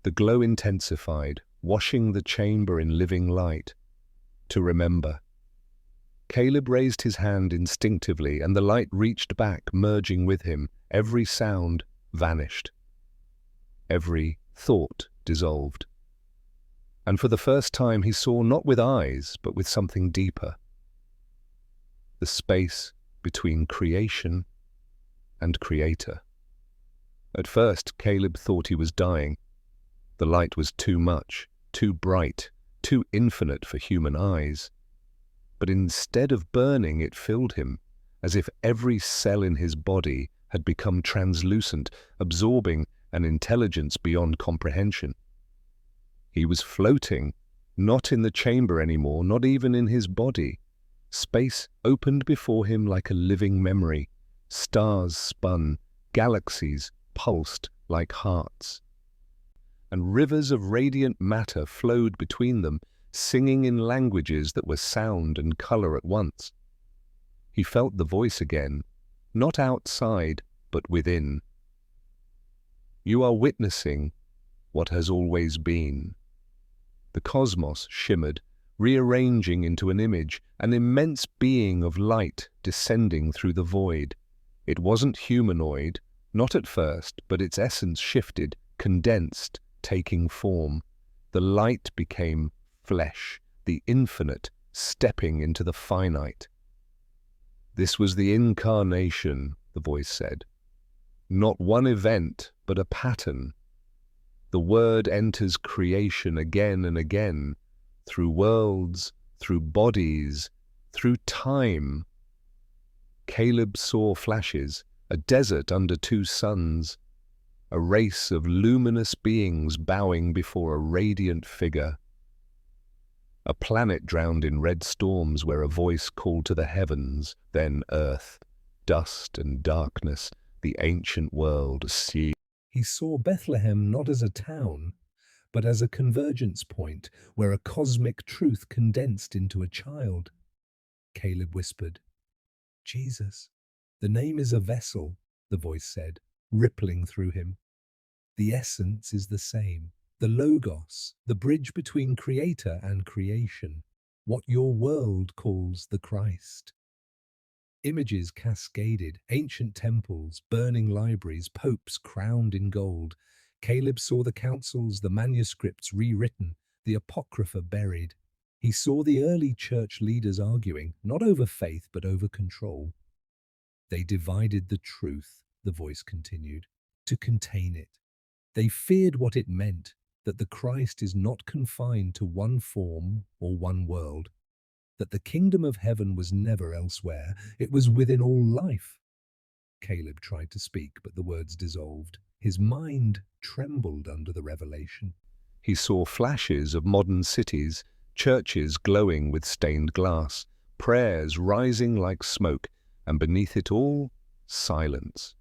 The glow intensified, washing the chamber in living light. "To remember." Caleb raised his hand instinctively, and the light reached back, merging with him. Every sound vanished. Every thought dissolved. And for the first time he saw not with eyes, but with something deeper. The space between creation and creator. At first, Caleb thought he was dying. The light was too much, too bright, too infinite for human eyes. But instead of burning, it filled him, as if every cell in his body had become translucent, absorbing an intelligence beyond comprehension. He was floating, not in the chamber anymore, not even in his body. Space opened before him like a living memory. Stars spun, galaxies pulsed like hearts. And rivers of radiant matter flowed between them, singing in languages that were sound and color at once. He felt the voice again, not outside, but within. "You are witnessing what has always been." The cosmos shimmered, rearranging into an image, an immense being of light descending through the void. It wasn't humanoid, not at first, but its essence shifted, condensed, taking form. The light became flesh, the infinite stepping into the finite. "This was the incarnation," the voice said. "Not one event, but a pattern. The word enters creation again and again, through worlds, through bodies, through time. Caleb saw flashes, a desert under two suns, a race of luminous beings bowing before a radiant figure, a planet drowned in red storms where a voice called to the heavens, then earth, dust and darkness, the ancient world, sea. He saw Bethlehem not as a town, but as a convergence point where a cosmic truth condensed into a child. Caleb whispered, Jesus. The name is a vessel, the voice said, rippling through him. The essence is the same. The Logos, the bridge between creator and creation, what your world calls the Christ. Images cascaded, ancient temples, burning libraries, popes crowned in gold. Caleb saw the councils, the manuscripts rewritten, the Apocrypha buried. He saw the early church leaders arguing, not over faith, but over control. They divided the truth, the voice continued, to contain it. They feared what it meant, that the Christ is not confined to one form or one world, that the kingdom of heaven was never elsewhere, it was within all life. Caleb tried to speak, but the words dissolved. His mind trembled under the revelation. He saw flashes of modern cities, churches glowing with stained glass, prayers rising like smoke, and beneath it all, silence.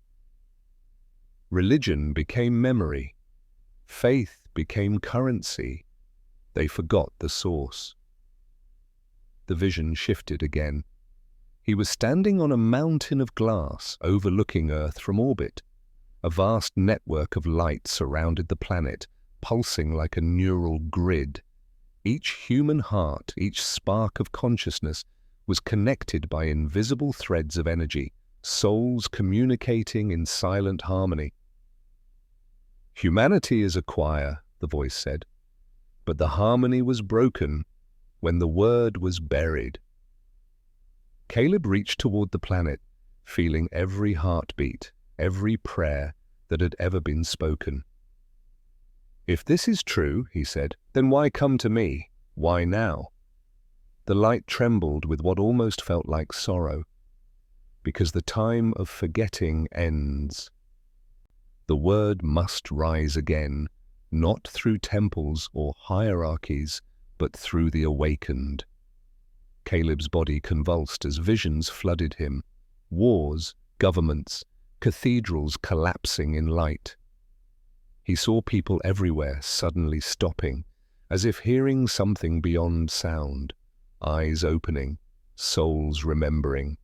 Religion became memory. Faith became currency. They forgot the source. The vision shifted again. He was standing on a mountain of glass overlooking Earth from orbit. A vast network of light surrounded the planet, pulsing like a neural grid. Each human heart, each spark of consciousness, was connected by invisible threads of energy, souls communicating in silent harmony. Humanity is a choir, the voice said, but the harmony was broken when the word was buried. Caleb reached toward the planet, feeling every heartbeat, every prayer that had ever been spoken. If this is true, he said, then why come to me? Why now? The light trembled with what almost felt like sorrow, because the time of forgetting ends. The word must rise again, not through temples or hierarchies, but through the awakened. Caleb's body convulsed as visions flooded him. Wars, governments, cathedrals collapsing in light. He saw people everywhere suddenly stopping, as if hearing something beyond sound, eyes opening, souls remembering,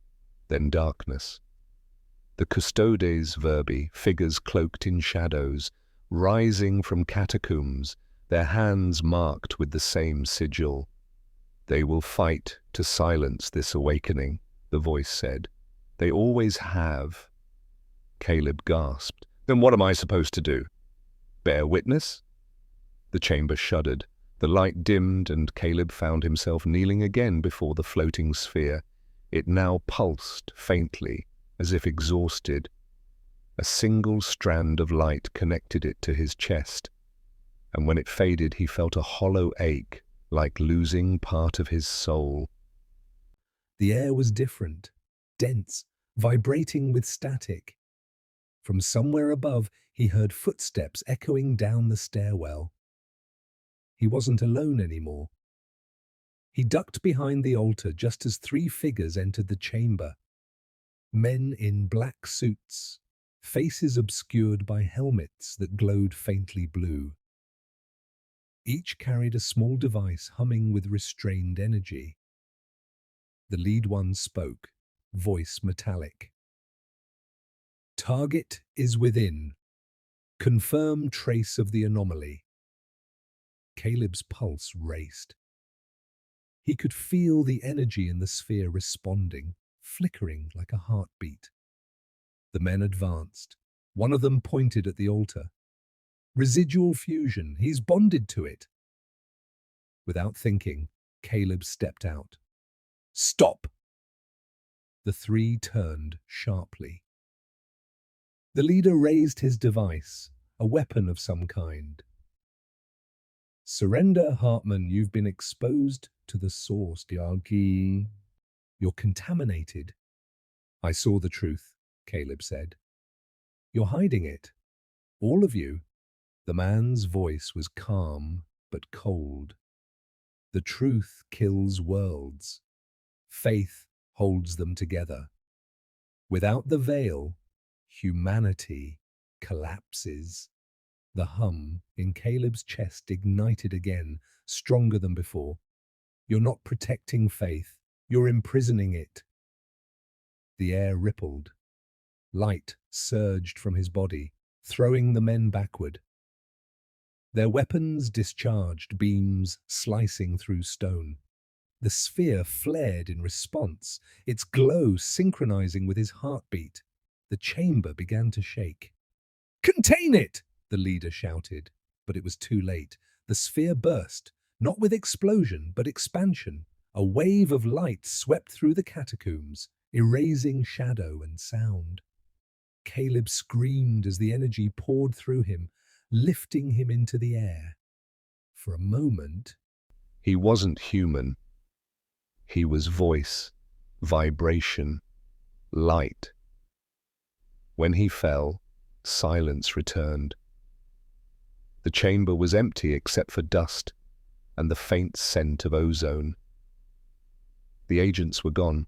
then darkness. The custodes verbi, figures cloaked in shadows, rising from catacombs, their hands marked with the same sigil. They will fight to silence this awakening, the voice said. They always have. Caleb gasped. Then what am I supposed to do? Bear witness? The chamber shuddered. The light dimmed, and Caleb found himself kneeling again before the floating sphere. It now pulsed faintly, as if exhausted. A single strand of light connected it to his chest, and when it faded he felt a hollow ache, like losing part of his soul. The air was different, dense, vibrating with static. From somewhere above, he heard footsteps echoing down the stairwell. He wasn't alone anymore. He ducked behind the altar just as three figures entered the chamber. Men in black suits, faces obscured by helmets that glowed faintly blue. Each carried a small device humming with restrained energy. The lead one spoke, voice metallic. Target is within. Confirm trace of the anomaly. Caleb's pulse raced. He could feel the energy in the sphere responding, flickering like a heartbeat. The men advanced. One of them pointed at the altar. Residual fusion, he's bonded to it. Without thinking, Caleb stepped out. Stop! The three turned sharply. The leader raised his device, a weapon of some kind. Surrender, Hartman, you've been exposed to the source, Diarki. You're contaminated. I saw the truth, Caleb said. You're hiding it. All of you. The man's voice was calm but cold. The truth kills worlds. Faith holds them together. Without the veil, humanity collapses. The hum in Caleb's chest ignited again, stronger than before. You're not protecting faith, you're imprisoning it. The air rippled. Light surged from his body, throwing the men backward. Their weapons discharged, beams slicing through stone. The sphere flared in response, its glow synchronizing with his heartbeat. The chamber began to shake. "Contain it!" the leader shouted, but it was too late. The sphere burst, not with explosion, but expansion. A wave of light swept through the catacombs, erasing shadow and sound. Caleb screamed as the energy poured through him, lifting him into the air. For a moment, He wasn't human. He was voice, vibration, light. When he fell, silence returned. The chamber was empty except for dust and the faint scent of ozone. The agents were gone.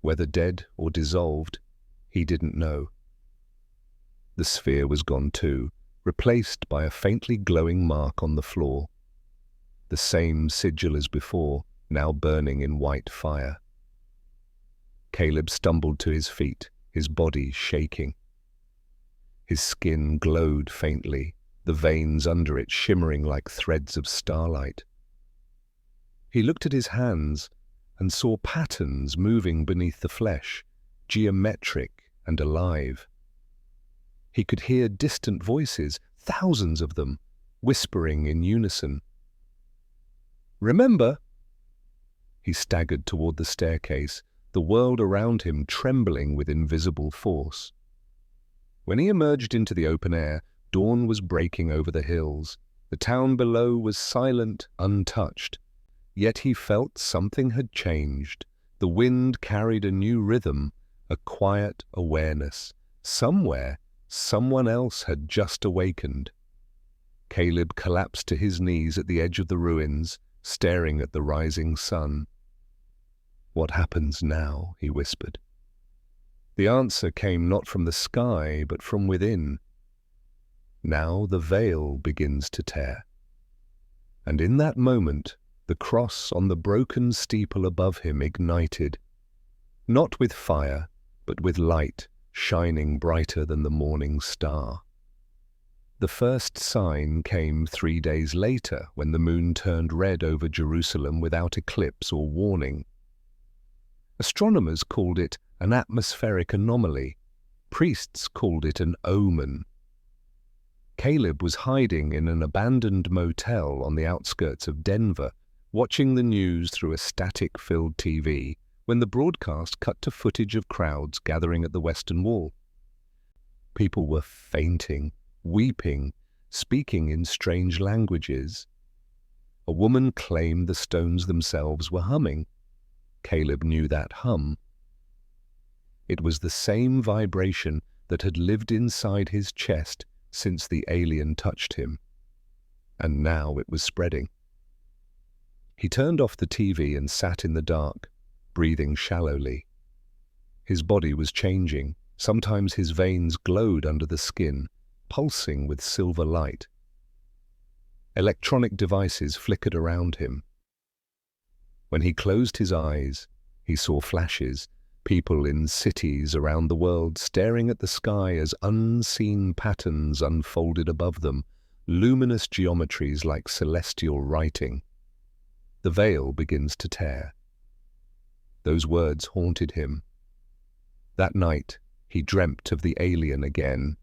Whether dead or dissolved, he didn't know. The sphere was gone too, replaced by a faintly glowing mark on the floor. The same sigil as before, now burning in white fire. Caleb stumbled to his feet, his body shaking. His skin glowed faintly, the veins under it shimmering like threads of starlight. He looked at his hands and saw patterns moving beneath the flesh, geometric and alive. He could hear distant voices, thousands of them, whispering in unison. "Remember!" He staggered toward the staircase, the world around him trembling with invisible force. When he emerged into the open air, dawn was breaking over the hills. The town below was silent, untouched. Yet he felt something had changed. The wind carried a new rhythm, a quiet awareness. Somewhere, someone else had just awakened. Caleb collapsed to his knees at the edge of the ruins, staring at the rising sun. "What happens now?" he whispered. The answer came not from the sky, but from within. Now the veil begins to tear. And in that moment, the cross on the broken steeple above him ignited, not with fire, but with light, shining brighter than the morning star. The first sign came 3 days later, when the moon turned red over Jerusalem without eclipse or warning. Astronomers called it an atmospheric anomaly. Priests called it an omen. Caleb was hiding in an abandoned motel on the outskirts of Denver, watching the news through a static-filled TV, when the broadcast cut to footage of crowds gathering at the Western Wall. People were fainting, weeping, speaking in strange languages. A woman claimed the stones themselves were humming. Caleb knew that hum. It was the same vibration that had lived inside his chest since the alien touched him. And now it was spreading. He turned off the TV and sat in the dark, breathing shallowly. His body was changing. Sometimes his veins glowed under the skin, pulsing with silver light. Electronic devices flickered around him. When he closed his eyes, he saw flashes, people in cities around the world staring at the sky as unseen patterns unfolded above them, luminous geometries like celestial writing. The veil begins to tear. Those words haunted him. That night, he dreamt of the alien again,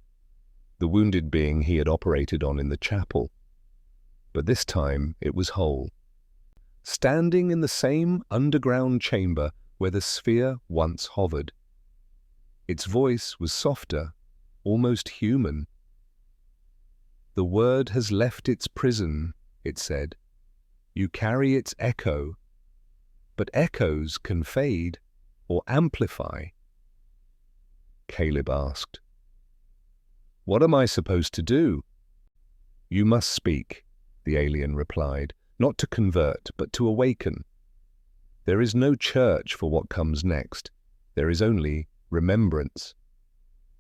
the wounded being he had operated on in the chapel. But this time it was whole, standing in the same underground chamber where the sphere once hovered. Its voice was softer, almost human. "The word has left its prison," it said. "You carry its echo. But echoes can fade or amplify. Caleb asked. What am I supposed to do? You must speak, the alien replied, not to convert, but to awaken. There is no church for what comes next. There is only remembrance.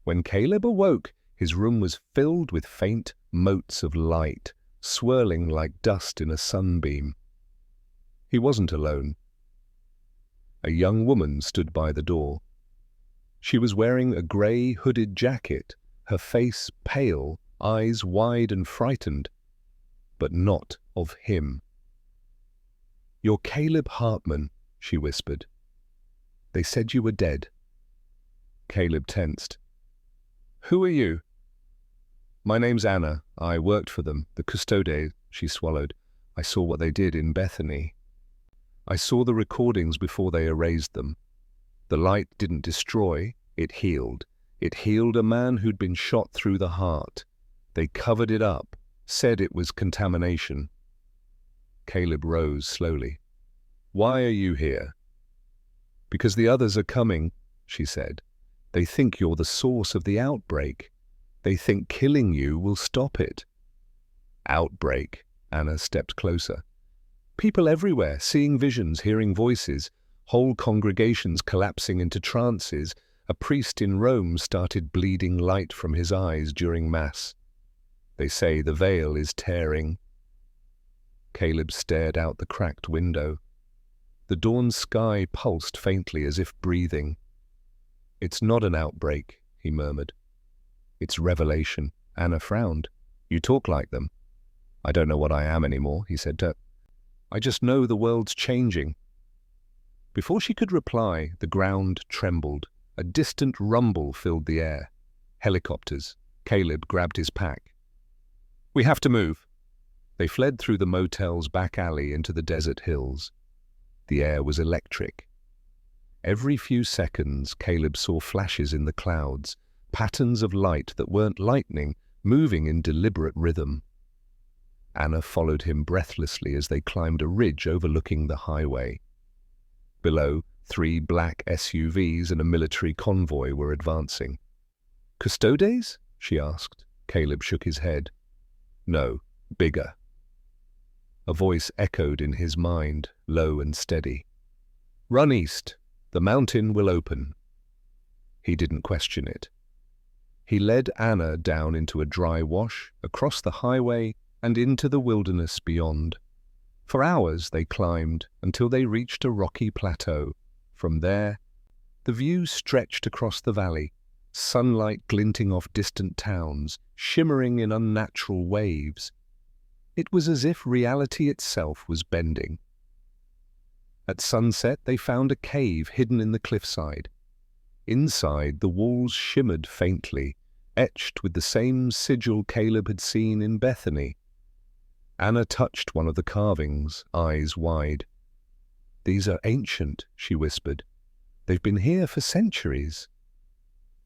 When Caleb awoke, his room was filled with faint motes of light, swirling like dust in a sunbeam. He wasn't alone. A young woman stood by the door. She was wearing a grey hooded jacket, her face pale, eyes wide and frightened, but not of him. You're Caleb Hartman, she whispered. They said you were dead. Caleb tensed. Who are you? My name's Anna. I worked for them, the custodes, she swallowed. I saw what they did in Bethany. I saw the recordings before they erased them. The light didn't destroy, it healed. It healed a man who'd been shot through the heart. They covered it up, said it was contamination. Caleb rose slowly. Why are you here? Because the others are coming, she said. They think you're the source of the outbreak. They think killing you will stop it. Outbreak, Anna stepped closer. People everywhere, seeing visions, hearing voices, whole congregations collapsing into trances. A priest in Rome started bleeding light from his eyes during Mass. They say the veil is tearing. Caleb stared out the cracked window. The dawn sky pulsed faintly as if breathing. It's not an outbreak, he murmured. It's revelation. Anna frowned. You talk like them. I don't know what I am anymore, he said. I just know the world's changing. Before she could reply, the ground trembled. A distant rumble filled the air. Helicopters. Caleb grabbed his pack. We have to move. They fled through the motel's back alley into the desert hills. The air was electric. Every few seconds, Caleb saw flashes in the clouds, patterns of light that weren't lightning, moving in deliberate rhythm. Anna followed him breathlessly as they climbed a ridge overlooking the highway. Below, 3 black SUVs and a military convoy were advancing. Custodes? She asked. Caleb shook his head. No, bigger. A voice echoed in his mind, low and steady. Run east. The mountain will open. He didn't question it. He led Anna down into a dry wash, across the highway, and into the wilderness beyond. For hours they climbed until they reached a rocky plateau. From there, the view stretched across the valley, sunlight glinting off distant towns, shimmering in unnatural waves. It was as if reality itself was bending. At sunset they found a cave hidden in the cliffside. Inside, the walls shimmered faintly, etched with the same sigil Caleb had seen in Bethany. Anna touched one of the carvings, eyes wide. These are ancient, she whispered. They've been here for centuries.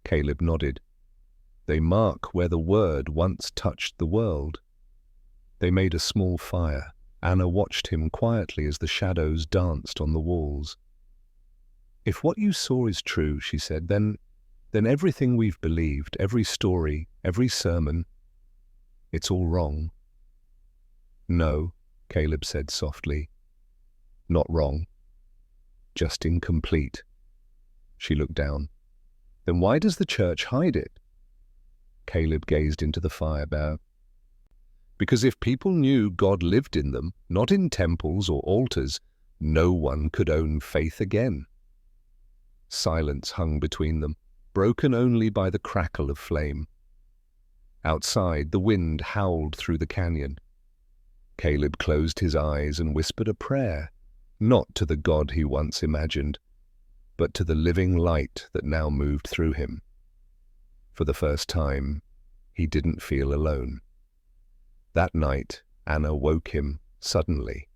Caleb nodded. They mark where the word once touched the world. They made a small fire. Anna watched him quietly as the shadows danced on the walls. If what you saw is true, she said, then everything we've believed, every story, every sermon, it's all wrong. No, Caleb said softly. Not wrong. Just incomplete. She looked down. Then why does the church hide it? Caleb gazed into the fire bare. Because if people knew God lived in them, not in temples or altars, no one could own faith again. Silence hung between them, broken only by the crackle of flame. Outside, the wind howled through the canyon. Caleb closed his eyes and whispered a prayer, not to the God he once imagined, but to the living light that now moved through him. For the first time, he didn't feel alone. That night, Anna woke him suddenly.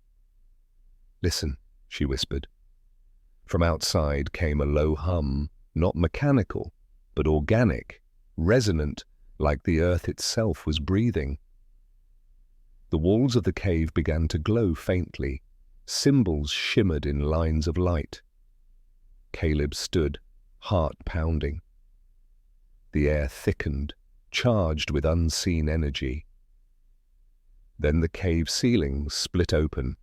Listen, she whispered. From outside came a low hum, not mechanical, but organic, resonant, like the earth itself was breathing. The walls of the cave began to glow faintly. Symbols shimmered in lines of light. Caleb stood, heart pounding. The air thickened, charged with unseen energy. Then the cave ceiling split open,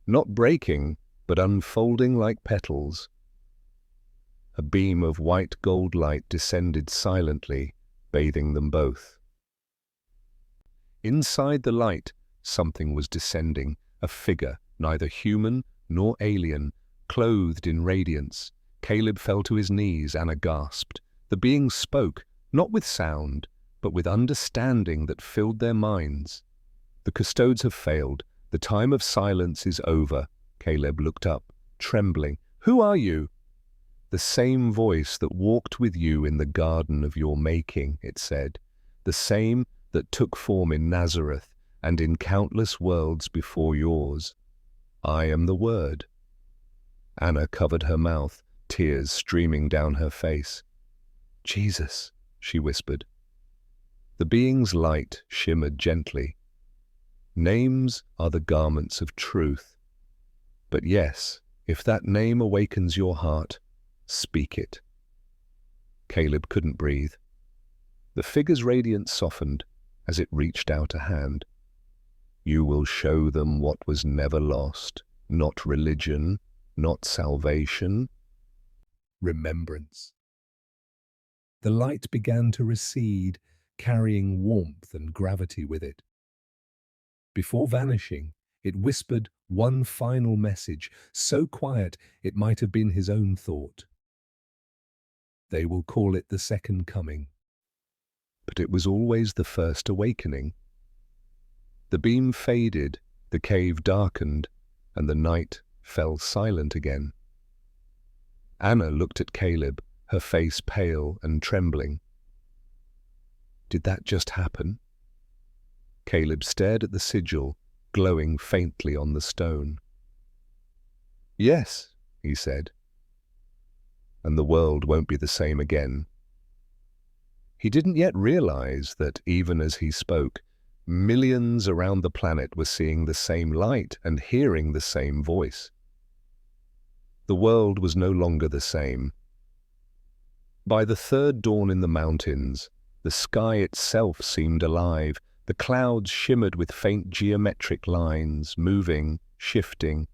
not breaking, but unfolding like petals. A beam of white gold light descended silently, bathing them both. Inside the light, something was descending, a figure, neither human nor alien, clothed in radiance. Caleb fell to his knees. Anna gasped. The being spoke, not with sound, but with understanding that filled their minds. The custodes have failed. The time of silence is over. Caleb looked up, trembling. Who are you? The same voice that walked with you in the garden of your making, it said. The same that took form in Nazareth and in countless worlds before yours. I am the Word. Anna covered her mouth, tears streaming down her face. Jesus, she whispered. The being's light shimmered gently. Names are the garments of truth. But yes, if that name awakens your heart, speak it. Caleb couldn't breathe. The figure's radiance softened as it reached out a hand. You will show them what was never lost, not religion, not salvation. Remembrance. The light began to recede, carrying warmth and gravity with it. Before vanishing, it whispered one final message, so quiet it might have been his own thought. They will call it the second coming. But it was always the first awakening. The beam faded, the cave darkened, and the night fell silent again. Anna looked at Caleb, her face pale and trembling. Did that just happen? Caleb stared at the sigil, glowing faintly on the stone. Yes, he said. And the world won't be the same again. He didn't yet realize that, even as he spoke, millions around the planet were seeing the same light and hearing the same voice. The world was no longer the same. By the third dawn in the mountains, the sky itself seemed alive. The clouds shimmered with faint geometric lines, moving, shifting,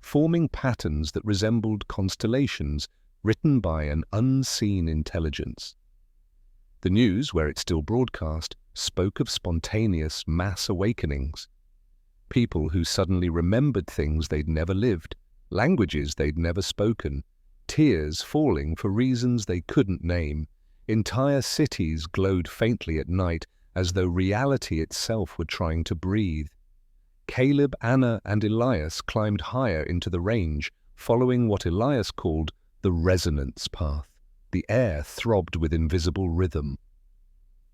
forming patterns that resembled constellations written by an unseen intelligence. The news, where it still broadcast, spoke of spontaneous mass awakenings. People who suddenly remembered things they'd never lived, languages they'd never spoken, tears falling for reasons they couldn't name. Entire cities glowed faintly at night, as though reality itself were trying to breathe. Caleb, Anna, and Elias climbed higher into the range, following what Elias called the resonance path. The air throbbed with invisible rhythm.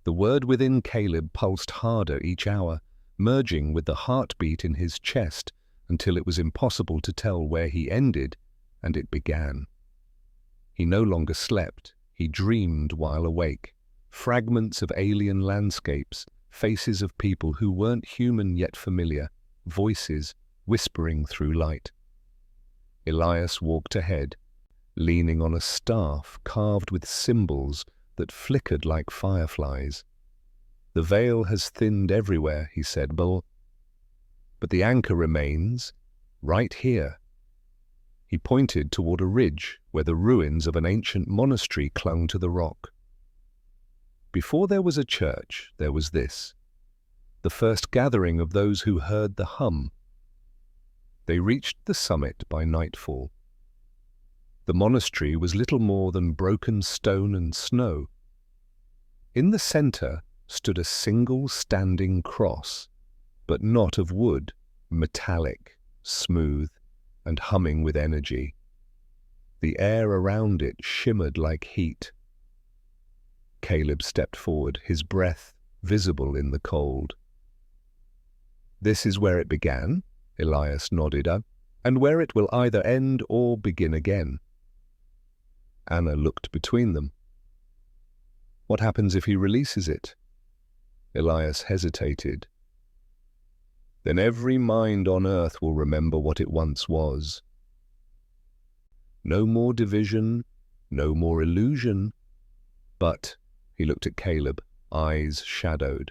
The word within Caleb pulsed harder each hour, merging with the heartbeat in his chest until it was impossible to tell where he ended and it began. He no longer slept, he dreamed while awake. Fragments of alien landscapes, faces of people who weren't human yet familiar, voices whispering through light. Elias walked ahead, leaning on a staff carved with symbols that flickered like fireflies. The veil has thinned everywhere, he said, but the anchor remains right here. He pointed toward a ridge where the ruins of an ancient monastery clung to the rock. Before there was a church, there was this, the first gathering of those who heard the hum. They reached the summit by nightfall. The monastery was little more than broken stone and snow. In the center stood a single standing cross, but not of wood, metallic, smooth, and humming with energy. The air around it shimmered like heat. Caleb stepped forward, his breath visible in the cold. This is where it began, Elias nodded up, and where it will either end or begin again. Anna looked between them. What happens if he releases it? Elias hesitated. then every mind on earth will remember what it once was. No more division, no more illusion. But, he looked at Caleb, eyes shadowed.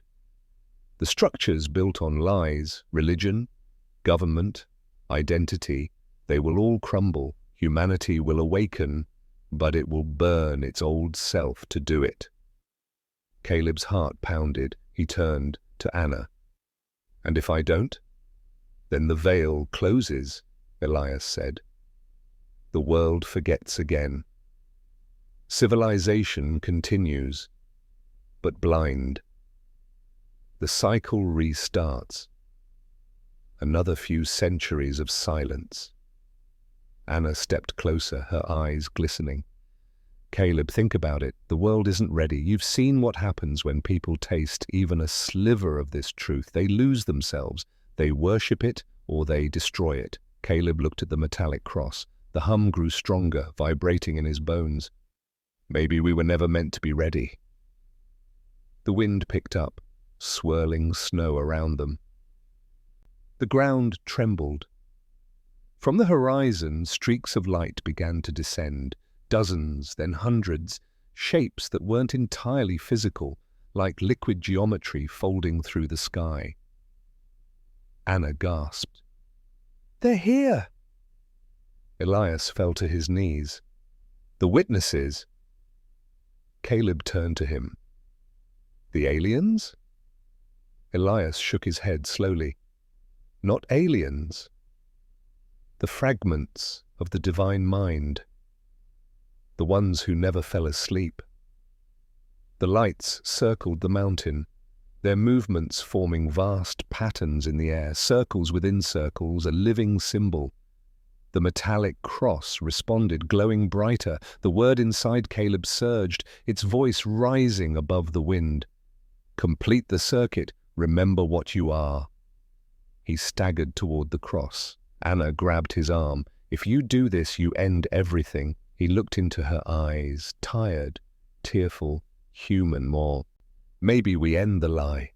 The structures built on lies, religion, government, identity, they will all crumble. Humanity will awaken, but it will burn its old self to do it. Caleb's heart pounded. He turned to Anna. And if I don't? Then the veil closes, Elias said. The world forgets again. Civilization continues, but blind. The cycle restarts. Another few centuries of silence. Anna stepped closer, her eyes glistening. Caleb, think about it. The world isn't ready. You've seen what happens when people taste even a sliver of this truth. They lose themselves. They worship it or they destroy it. Caleb looked at the metallic cross. The hum grew stronger, vibrating in his bones. Maybe we were never meant to be ready. The wind picked up, swirling snow around them. The ground trembled. From the horizon, streaks of light began to descend, dozens, then hundreds, shapes that weren't entirely physical, like liquid geometry folding through the sky. Anna gasped. They're here! Elias fell to his knees. The witnesses! Caleb turned to him. The aliens? Elias shook his head slowly. Not aliens. The fragments of the divine mind. The ones who never fell asleep. The lights circled the mountain, their movements forming vast patterns in the air, circles within circles, a living symbol. The metallic cross responded, glowing brighter. The word inside Caleb surged, its voice rising above the wind. Complete the circuit, remember what you are. He staggered toward the cross. Anna grabbed his arm. If you do this, you end everything. He looked into her eyes, tired, tearful, human more. Maybe we end the lie.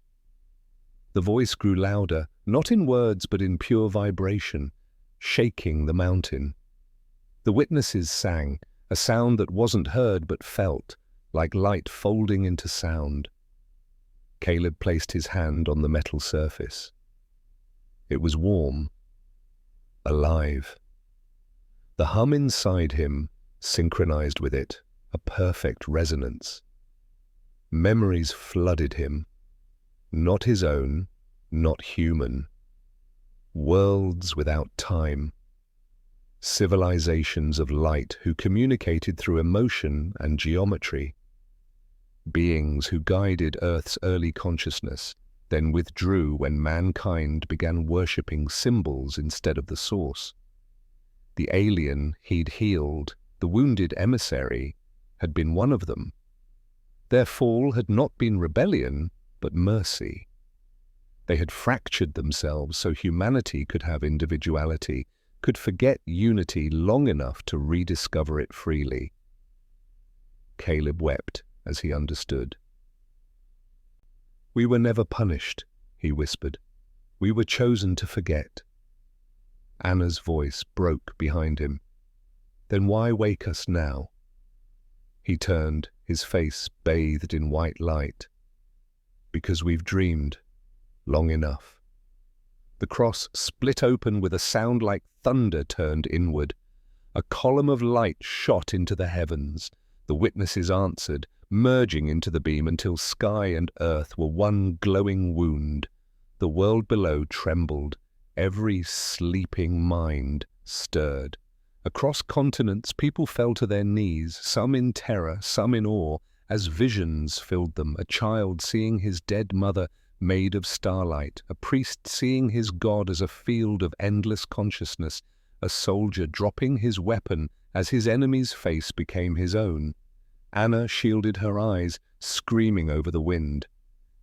The voice grew louder, not in words but in pure vibration, shaking the mountain. The witnesses sang, a sound that wasn't heard but felt, like light folding into sound. Caleb placed his hand on the metal surface. It was warm, alive. The hum inside him synchronized with it, a perfect resonance. Memories flooded him, not his own, not human. Worlds without time. Civilizations of light who communicated through emotion and geometry. Beings who guided Earth's early consciousness, then withdrew when mankind began worshipping symbols instead of the source. The alien he'd healed, the wounded emissary, had been one of them. Their fall had not been rebellion, but mercy. They had fractured themselves so humanity could have individuality, could forget unity long enough to rediscover it freely. Caleb wept as he understood. We were never punished, he whispered. We were chosen to forget. Anna's voice broke behind him. Then why wake us now? He turned, his face bathed in white light. Because we've dreamed long enough. The cross split open with a sound like thunder turned inward. A column of light shot into the heavens. The witnesses answered, merging into the beam until sky and earth were one glowing wound. The world below trembled. Every sleeping mind stirred. Across continents, people fell to their knees, some in terror, some in awe, as visions filled them, a child seeing his dead mother made of starlight, a priest seeing his God as a field of endless consciousness, a soldier dropping his weapon as his enemy's face became his own. Anna shielded her eyes, screaming over the wind.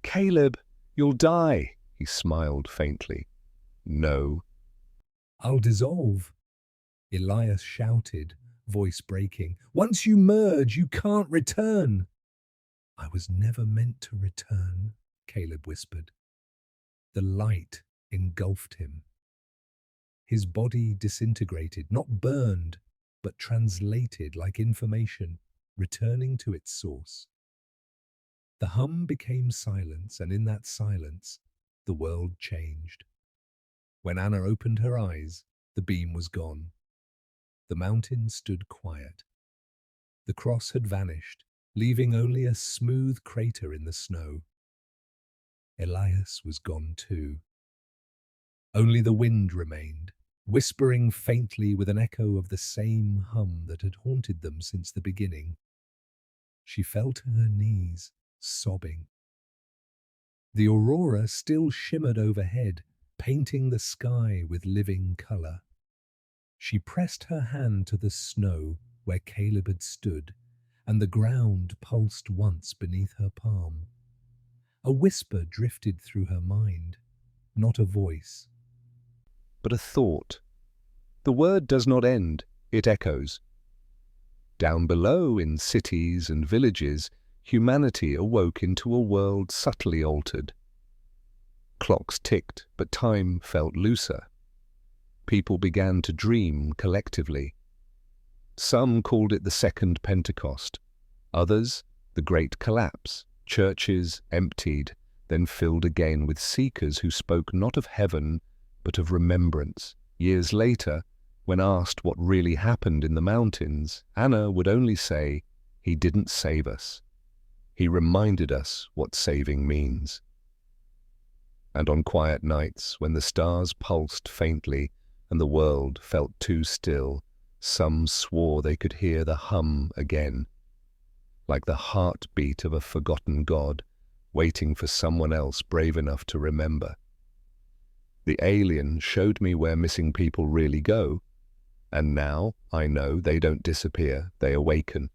"Caleb, you'll die," he smiled faintly. "No." I'll dissolve, Elias shouted, voice breaking. Once you merge, you can't return. I was never meant to return, Caleb whispered. The light engulfed him. His body disintegrated, not burned, but translated like information, returning to its source. The hum became silence, and in that silence, the world changed. When Anna opened her eyes, the beam was gone. The mountain stood quiet. The cross had vanished, leaving only a smooth crater in the snow. Elias was gone too. Only the wind remained, whispering faintly with an echo of the same hum that had haunted them since the beginning. She fell to her knees, sobbing. The aurora still shimmered overhead, painting the sky with living color. She pressed her hand to the snow where Caleb had stood, and the ground pulsed once beneath her palm. A whisper drifted through her mind, not a voice. But a thought. The word does not end, it echoes. Down below, in cities and villages, humanity awoke into a world subtly altered. Clocks ticked, but time felt looser. People began to dream collectively. Some called it the Second Pentecost, others the Great Collapse. Churches emptied, then filled again with seekers who spoke not of heaven, but of remembrance. Years later, when asked what really happened in the mountains, Anna would only say, "He didn't save us. He reminded us what saving means." And on quiet nights, when the stars pulsed faintly and the world felt too still, some swore they could hear the hum again, like the heartbeat of a forgotten God, waiting for someone else brave enough to remember. The alien showed me where missing people really go, and now I know they don't disappear, they awaken.